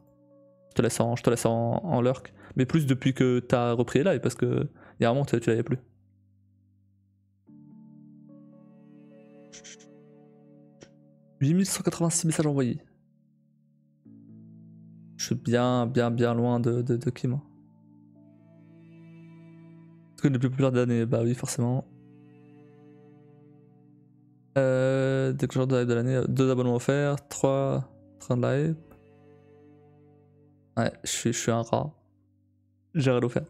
Je te laisse en lurk. Mais plus depuis que t'as repris les lives parce que il y a un moment tu l'avais plus. « 8186 messages envoyés. Je suis bien loin de qui moi? Parce que le plus populaire de l'année, bah oui, forcément. Déclencheur de live de l'année, 2 abonnements offerts, 3 trains de live. Ouais, je suis un rat. J'ai rien offert.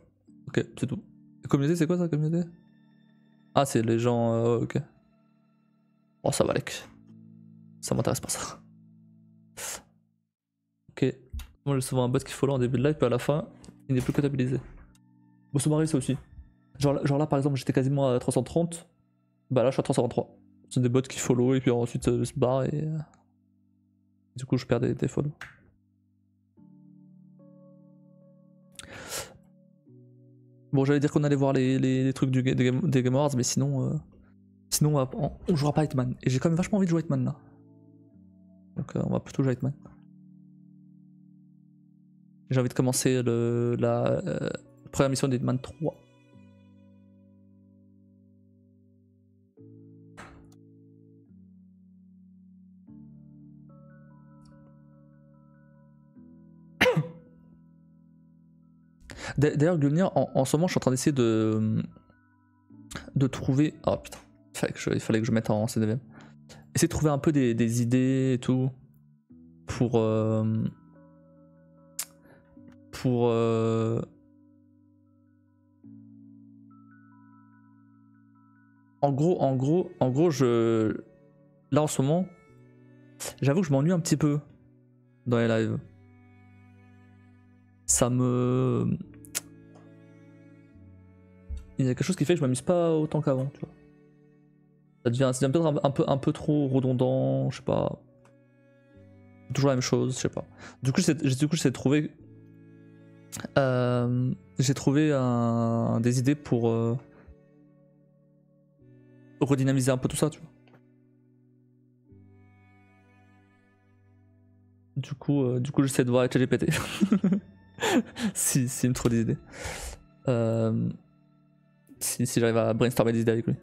Ok, c'est tout. La communauté, c'est quoi ça, communauté? Ah, c'est les gens. Ok. Oh, ça va, Lec. Ça m'intéresse pas ça. Ok. Moi, j'ai souvent un bot qui follow en début de live, puis à la fin, il n'est plus comptabilisé. Bon, ça m'arrive ça aussi. Genre là, par exemple, j'étais quasiment à 330. Bah là, je suis à 323. C'est des bots qui follow et puis ensuite se barrent et. Du coup, je perds des follow. Bon, j'allais dire qu'on allait voir les trucs des Game Awards, mais sinon, on jouera pas Hitman. Et j'ai quand même vachement envie de jouer Hitman là. Donc on va plutôt jouer Hitman. J'ai envie de commencer la première mission d'Hitman 3. D'ailleurs, Gulnir, en ce moment, je suis en train d'essayer de trouver. Oh putain, il fallait que je mette en CDVM. Essayer de trouver un peu des idées et tout pour en gros, là en ce moment, j'avoue que je m'ennuie un petit peu dans les lives. Il y a quelque chose qui fait que je m'amuse pas autant qu'avant, tu vois. Ça devient peut-être un peu trop redondant, je sais pas. Toujours la même chose, je sais pas. Du coup, j'essaie de trouver. J'ai trouvé des idées pour redynamiser un peu tout ça, tu vois. Du coup, j'essaie de voir avec ChatGPT. si il me trouve des idées. Si j'arrive à brainstormer des idées avec lui.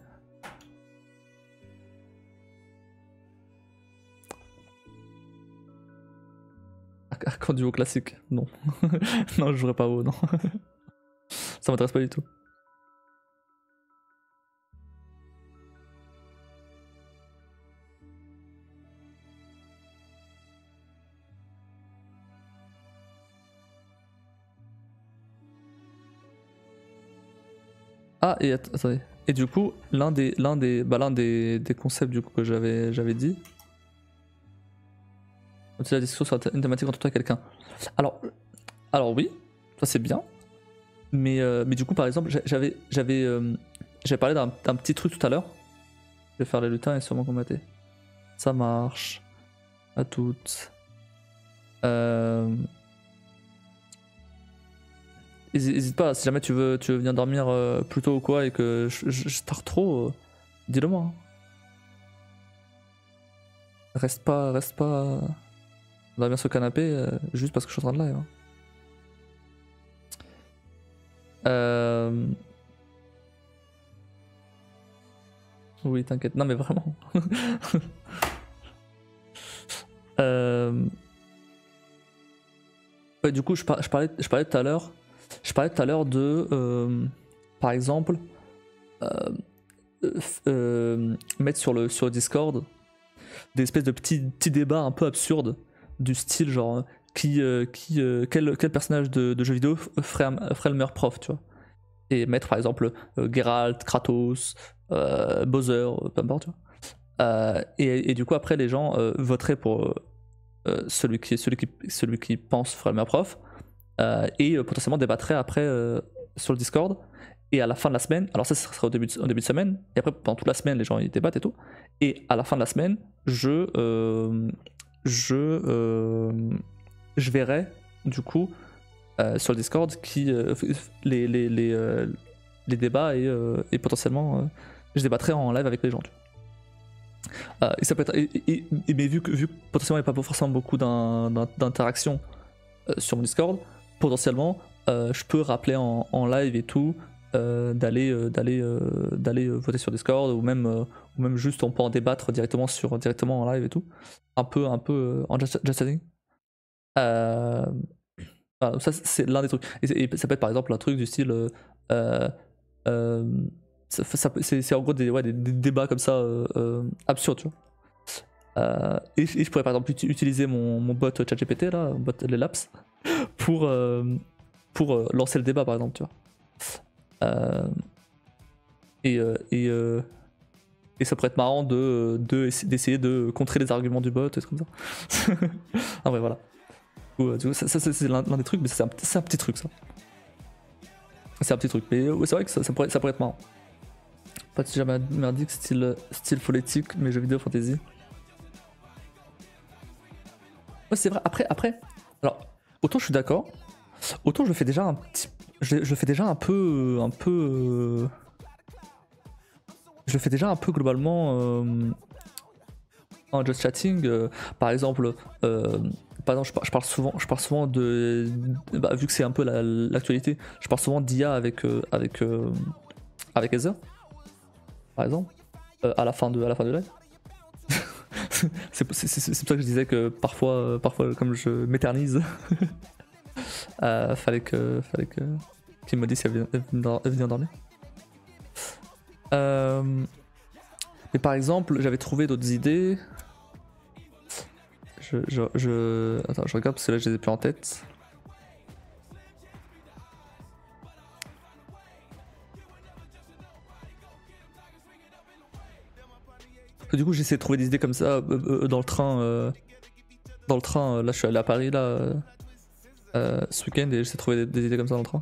Quand du haut classique, non. Non, je jouerai pas haut, non. Ça m'intéresse pas du tout. Ah, et attendez. Et du coup, l'un des concepts du coup, que j'avais dit, c'est la discussion sur une thématique entre toi et quelqu'un. Alors oui, ça c'est bien. Mais du coup, par exemple, j'avais parlé d'un petit truc tout à l'heure. Je vais faire les lutins et sûrement combattre. Ça marche. À toutes. Hésite pas, si jamais tu veux venir dormir plus tôt ou quoi et que je tarde trop, dis-le moi. Hein. Reste pas dormir sur le canapé juste parce que je suis en train de live. Hein. Oui, t'inquiète. Non mais vraiment. Ouais, du coup, je parlais tout à l'heure. Je parlais tout à l'heure de, par exemple, mettre sur le Discord des espèces de petits débats un peu absurdes du style genre quel personnage de jeu vidéo ferait le meilleur prof, tu vois. Et mettre par exemple Geralt, Kratos, Bowser, peu importe, tu vois. Et du coup après les gens voteraient pour celui qui pense ferait le meilleur prof. Et potentiellement débattraient après sur le Discord. Et à la fin de la semaine, alors ça serait au début de semaine, et après pendant toute la semaine les gens ils débattent et tout. Et à la fin de la semaine, je verrai du coup sur le Discord les débats et potentiellement je débattrai en live avec les gens. Et ça peut être, mais vu que potentiellement il n'y a pas forcément beaucoup d'interactions sur mon Discord, potentiellement je peux rappeler en live et tout d'aller voter sur Discord ou même juste on peut en débattre directement en live et tout, un peu en just chatting. Voilà, ça c'est l'un des trucs et ça peut être par exemple un truc du style c'est en gros des débats comme ça absurdes, tu vois. Et je pourrais par exemple utiliser mon bot ChatGPT là, mon bot les Laps pour lancer le débat par exemple, tu vois. Et ça pourrait être marrant d'essayer de contrer les arguments du bot et tout comme ça. Ah ouais, voilà. Du coup, ça c'est l'un des trucs, mais c'est un petit truc ça. C'est un petit truc, mais ouais, c'est vrai que ça pourrait être marrant. Pas de jamais merdique, style phonétique, mais jeux vidéo fantasy. Ouais, c'est vrai. Après, alors autant je suis d'accord, autant je fais déjà un petit, je fais déjà un peu, je fais déjà un peu globalement en just chatting. Par exemple, je parle souvent de, vu que c'est un peu l'actualité, je parle souvent d'IA avec Ether, par exemple, à la fin de live. c'est pour ça que je disais que parfois comme je m'éternise, fallait que qui me dit si elle vient dormir. Mais par exemple, j'avais trouvé d'autres idées. Attends, je regarde parce que là je les ai plus en tête. Du coup, j'essaie de trouver des idées comme ça dans le train. Dans le train, là je suis allé à Paris là, ce week-end et j'essaie de trouver des idées comme ça dans le train.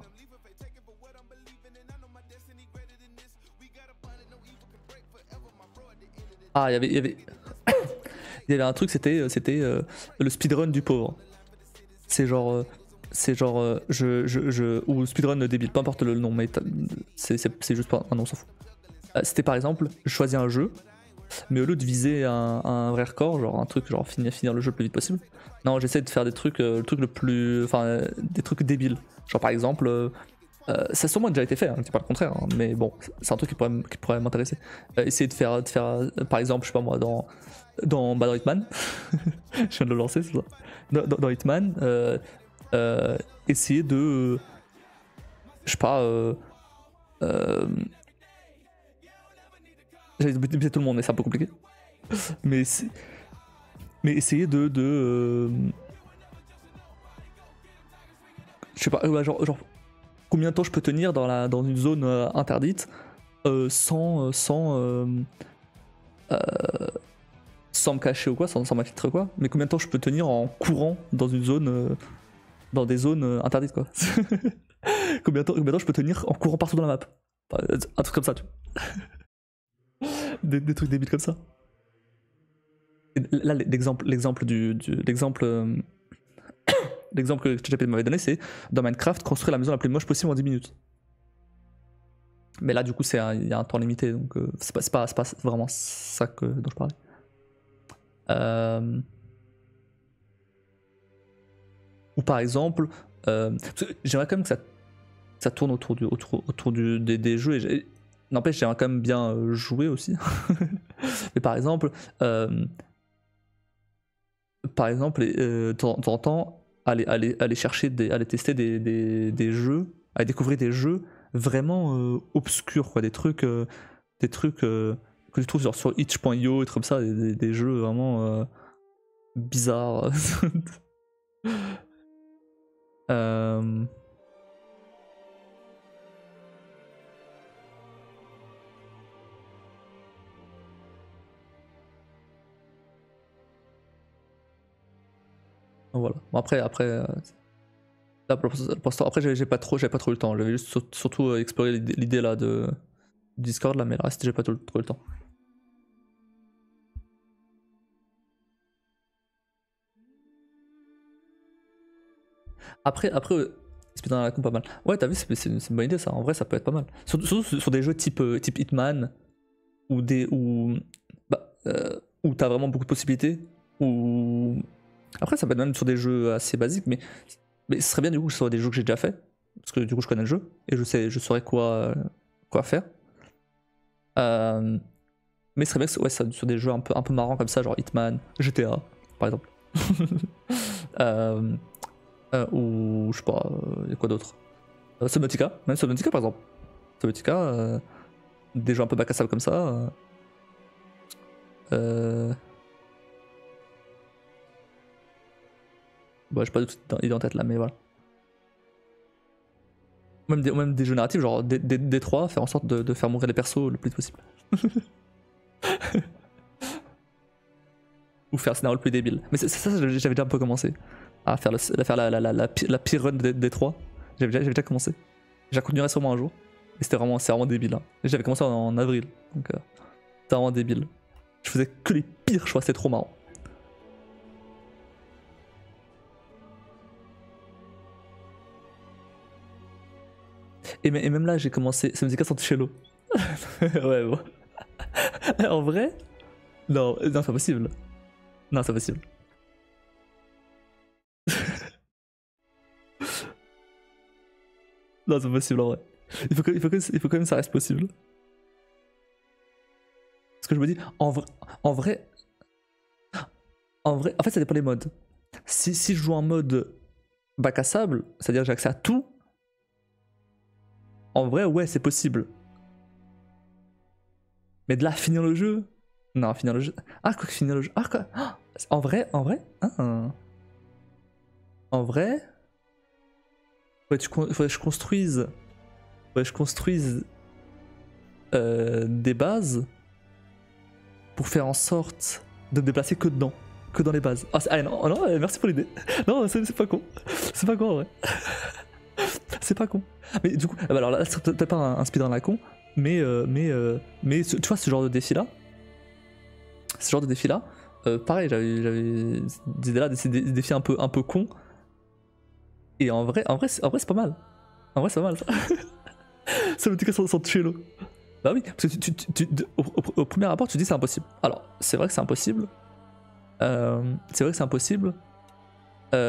Ah, il y avait il y avait un truc, c'était le speedrun du pauvre. C'est genre ou speedrun débile, peu importe le nom, mais c'est juste pas un nom, on s'en fout. C'était par exemple, je choisis un jeu, mais au lieu de viser un vrai record, genre un truc genre finir le jeu le plus vite possible, non, j'essaie de faire des trucs, le truc le plus, enfin des trucs débiles. Genre par exemple, ça a sûrement déjà été fait, hein, c'est pas le contraire, hein, mais bon, c'est un truc qui pourrait m'intéresser. Essayer de faire, par exemple, je sais pas moi, dans Hitman, je viens de le lancer, c'est ça. Dans Hitman, essayer de, je sais pas, j'allais buter tout le monde, mais c'est un peu compliqué. Mais essayer je sais pas, genre combien de temps je peux tenir dans une zone interdite sans me cacher ou quoi, sans m'infiltrer quoi, mais combien de temps je peux tenir en courant dans une zone, dans des zones interdites quoi. Combien de temps je peux tenir en courant partout dans la map. Un truc comme ça, tu vois. Des trucs débiles comme ça. Et là, l'exemple que ChatGPT m'avait donné, c'est dans Minecraft, construire la maison la plus moche possible en 10 minutes. Mais là, du coup, il y a un temps limité, donc c'est pas vraiment ça dont je parlais. Ou par exemple, j'aimerais quand même que ça tourne autour des jeux. Et n'empêche, j'aimerais quand même bien jouer aussi. Mais par exemple, de temps en temps, aller chercher, aller tester des jeux, aller découvrir des jeux vraiment obscurs, quoi, des trucs que tu trouves genre sur itch.io et trucs comme ça, des jeux vraiment bizarres. Voilà. Bon, après là, pour l'instant, après j'avais pas trop eu le temps. J'avais juste surtout exploré l'idée là de Discord là, mais le reste j'ai pas trop eu le temps. Après speedrun à la con pas mal. Ouais, t'as vu, c'est une bonne idée ça. En vrai, ça peut être pas mal. Surtout sur des jeux type Hitman ou où t'as vraiment beaucoup de possibilités. Ou après, ça peut être même sur des jeux assez basiques, mais ce serait bien du coup que ce soit des jeux que j'ai déjà fait, parce que du coup je connais le jeu et je saurais quoi faire. Mais ce serait bien que sur des jeux un peu marrants comme ça, genre Hitman, GTA par exemple. Ou je sais pas, y a quoi d'autre, Subnautica, même Subnautica par exemple. Subnautica, des jeux un peu bac à sable comme ça. Bah, j'ai pas d'idée en tête là, mais voilà. Même des jeux narratifs, genre D3, faire en sorte de faire mourir les persos le plus vite possible. Ou faire un scénario le plus débile. Mais ça j'avais déjà un peu commencé à faire la pire run de D3. J'avais déjà commencé. J'en continuerai sûrement un jour. Et c'est vraiment débile. Hein. J'avais commencé en avril. Donc c'était vraiment débile. Je faisais que les pires choix, c'était trop marrant. Et même là, j'ai commencé. Ça me dit qu'à Santicello. Ouais, bon. En vrai, non, c'est pas possible. Non, c'est possible. Non, c'est possible en vrai. Il faut quand même que ça reste possible. Parce que je me dis, en vrai, en fait, ça dépend des modes. Si je joue en mode bac à sable, c'est-à-dire que j'ai accès à tout, En vrai, ouais, c'est possible. Mais de là, finir le jeu? Non, finir le jeu. Ah, quoi que finir le jeu. Ah, quoi. Ah, en vrai, ah. En vrai, faudrait que je construise. Faudrait que je construise des bases pour faire en sorte de me déplacer que dedans. Que dans les bases. Ah non, non, merci pour l'idée. Non, c'est pas con. C'est pas con en vrai. C'est pas con. Mais du coup, bah alors là, c'est peut-être pas un speedrun à la con, mais tu vois, ce genre de défi-là, pareil, j'avais des idées là, des défis un peu cons. Et en vrai, c'est pas mal. En vrai, c'est pas mal ça. C'est le petit cas sans cello. Bah oui, parce que au premier rapport, tu dis c'est impossible. Alors, c'est vrai que c'est impossible.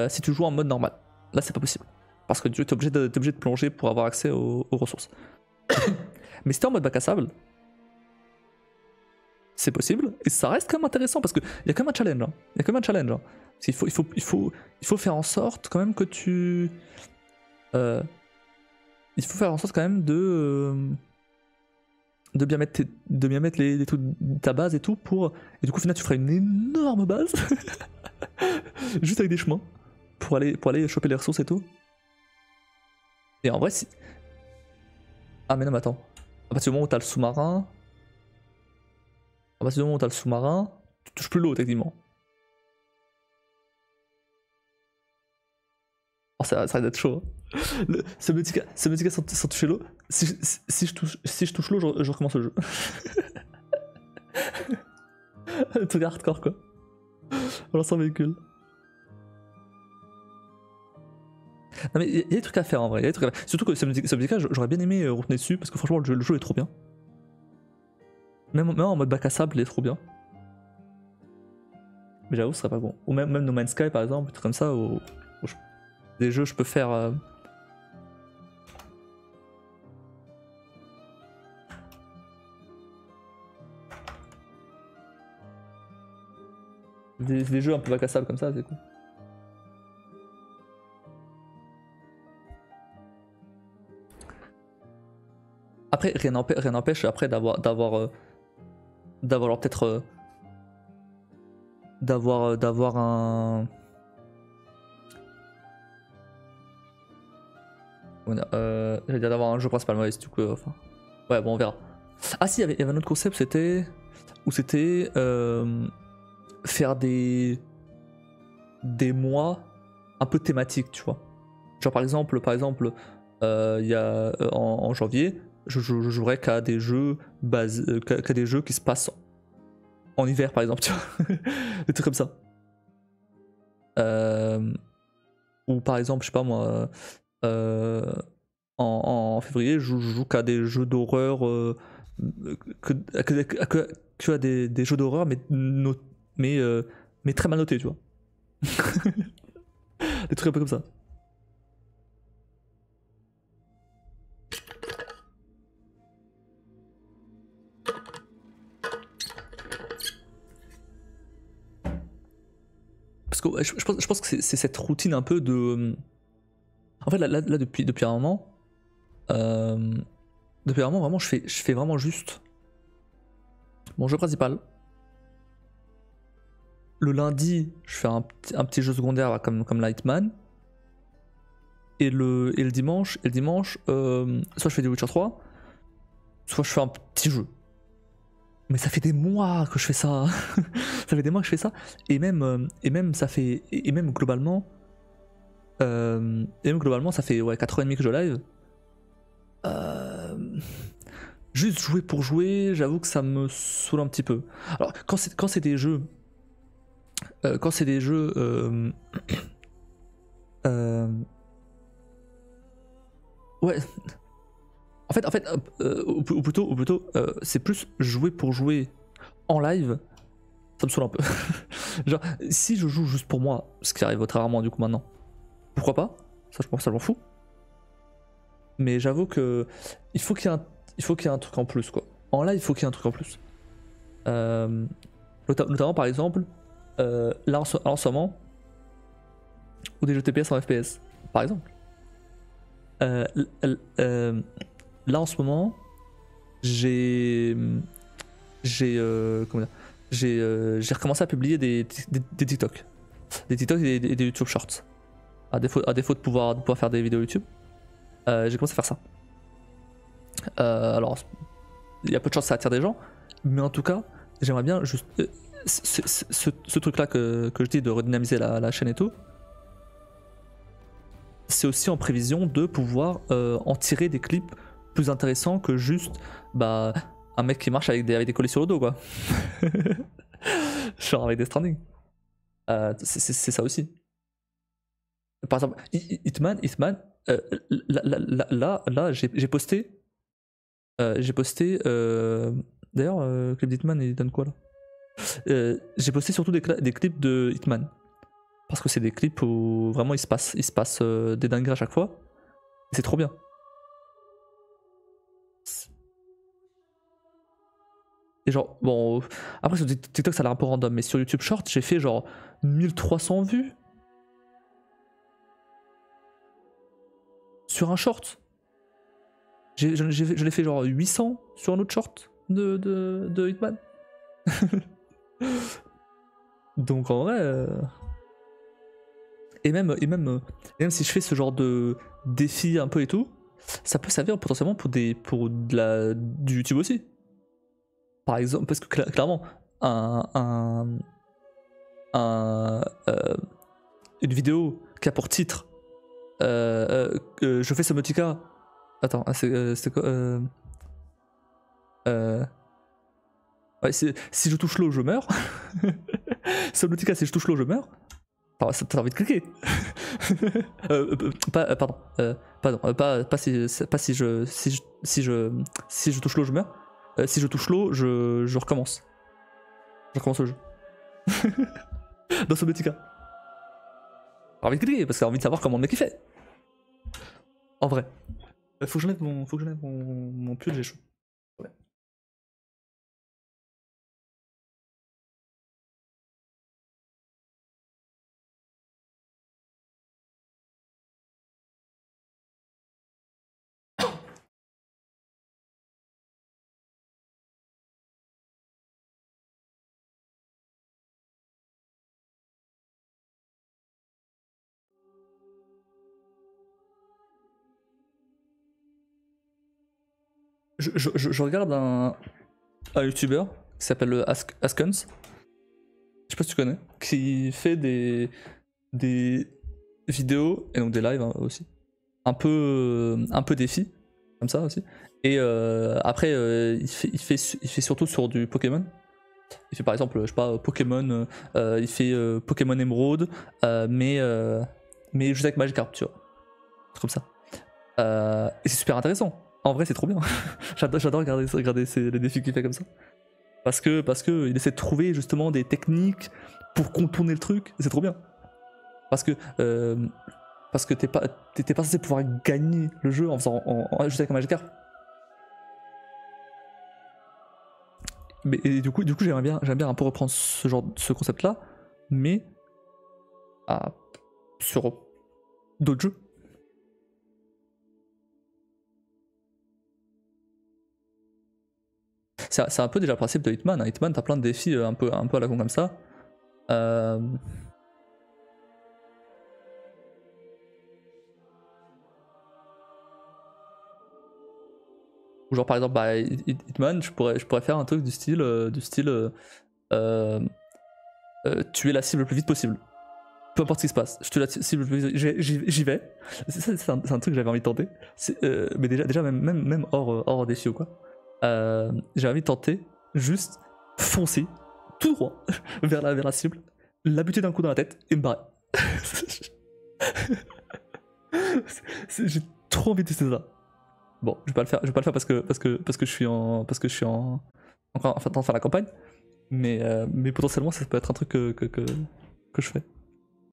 Si tu joues en mode normal. Là, c'est pas possible. Parce que tu es obligé de plonger pour avoir accès aux ressources. Mais si t'es en mode bac à sable, c'est possible. Et ça reste quand même intéressant parce qu'il y a quand même un challenge. Hein. Il y a quand même un challenge. Hein. Il faut faire en sorte quand même que tu. Il faut faire en sorte quand même de bien mettre, les trucs, ta base et tout pour. Et du coup, au final, tu feras une énorme base. Juste avec des chemins. Pour aller choper les ressources et tout. Et en vrai, si. Ah, mais non, mais attends. À partir du moment où t'as le sous-marin. Tu touches plus l'eau techniquement. Oh, ça va être chaud. Hein. Ce petit gars sans toucher l'eau. Si je touche l'eau, je recommence le jeu. Le truc hardcore quoi. On lance un véhicule. Non mais il y a des trucs à faire en vrai. Surtout que ce petit gars, j'aurais bien aimé retourner dessus parce que franchement le jeu est trop bien. Même en mode bac à sable, il est trop bien. Mais j'avoue, ce serait pas bon. Ou même No Man's Sky par exemple, des trucs comme ça, où des jeux je peux faire. Des jeux un peu bac à sable comme ça, c'est cool. Après, rien n'empêche après d'avoir peut-être d'avoir un j'allais dire d'avoir un jeu principal, ouais, du coup, enfin ouais, bon, on verra. Ah si, il y avait un autre concept, c'était faire des mois un peu thématiques, tu vois. Genre par exemple, il y a en janvier, je jouerais qu'à des jeux qu'à des jeux qui se passent en hiver par exemple, tu vois. Des trucs comme ça. Ou par exemple, je sais pas moi, en février, je joue qu'à des jeux d'horreur, que à des jeux d'horreur, mais très mal notés, tu vois. Des trucs un peu comme ça. Parce que ouais, je pense que c'est cette routine un peu de. En fait, là depuis un moment. Depuis un moment, vraiment, je fais vraiment juste mon jeu principal. Le lundi, je fais un petit jeu secondaire là, comme Lightman. Et le dimanche, soit je fais du Witcher 3, soit je fais un petit jeu. Mais ça fait des mois que je fais ça. Ça fait des mois que je fais ça. Et même globalement. Ça fait 4 ans et demi que je live. Juste jouer pour jouer, j'avoue que ça me saoule un petit peu. Alors quand c'est des jeux. Ouais. En fait, ou plutôt, c'est plus jouer pour jouer en live, ça me saoule un peu. Genre, si je joue juste pour moi, ce qui arrive très rarement du coup maintenant, pourquoi pas? Ça, je m'en fous. Mais j'avoue que il faut qu'il y ait un truc en plus quoi. En live, il faut qu'il y ait un truc en plus. Notamment par exemple, là en ce moment, ou des jeux TPS en FPS, par exemple. là en ce moment, j'ai comment dire, j'ai recommencé à publier des TikTok, des TikTok et des YouTube Shorts. À défaut de pouvoir faire des vidéos YouTube, j'ai commencé à faire ça. Alors, il y a peu de chance que ça attire des gens, mais en tout cas, j'aimerais bien juste ce truc-là que je dis de redynamiser la chaîne et tout. C'est aussi en prévision de pouvoir en tirer des clips plus intéressants que juste bah, un mec qui marche avec des collets sur le dos, quoi. Genre avec des stranding. C'est ça aussi. Par exemple, Hitman, là j'ai posté. D'ailleurs, clip d'Hitman, il donne quoi là? J'ai posté surtout des clips de Hitman. Parce que c'est des clips où vraiment il se passe des dingueries à chaque fois. C'est trop bien. Et genre, bon, après sur TikTok ça a l'air un peu random, mais sur YouTube Short, j'ai fait genre 1300 vues. Sur un short. Je l'ai fait genre 800 sur un autre short de Hitman. Donc en vrai... Et même si je fais ce genre de défi un peu et tout, ça peut servir potentiellement pour du YouTube aussi. Par exemple, parce que clairement, une vidéo qui a pour titre je fais ce Motica. Attends, c'était quoi ouais, si je touche l'eau, je meurs. Ce Motica, si je touche l'eau, je meurs. T'as envie de cliquer. Pardon, pas si je touche l'eau, je meurs. Si je touche l'eau, je recommence. Je recommence le jeu. Dans ce Subnautica. J'ai envie de cliquer parce que j'ai envie de savoir comment le mec il fait. En vrai. Faut que j'enlève mon pull, j'ai chaud. Ouais. Je regarde un YouTuber qui s'appelle Askens. Je sais pas si tu connais. Qui fait des vidéos et donc des lives hein, aussi. Un peu défi, comme ça aussi. Et après, il fait surtout sur du Pokémon. Il fait par exemple, je sais pas, Pokémon, il fait Pokémon Emerald, mais juste avec Magikarp, tu vois. C'est comme ça. Et c'est super intéressant. En vrai, c'est trop bien. J'adore regarder les défis qu'il fait comme ça. Parce que il essaie de trouver justement des techniques pour contourner le truc. C'est trop bien. Parce que t'es pas censé pouvoir gagner le jeu en faisant juste avec un Magikarp. Mais et du coup j'aimerais bien un peu reprendre ce concept là, mais sur d'autres jeux. C'est un peu déjà le principe de Hitman. Hitman, t'as plein de défis un peu à la con comme ça. Genre par exemple, Hitman, je pourrais faire un truc du style tuer la cible le plus vite possible. Peu importe ce qui se passe, je tue la cible le plus vite, j'y vais. C'est un truc que j'avais envie de tenter. Mais déjà même hors défi ou quoi. J'avais envie de tenter, juste foncer tout droit vers la cible, la buter d'un coup dans la tête et me barrer. J'ai trop envie de tester ça. Bon, je vais pas le faire parce que je suis encore en train de faire la campagne, mais potentiellement ça peut être un truc que je fais.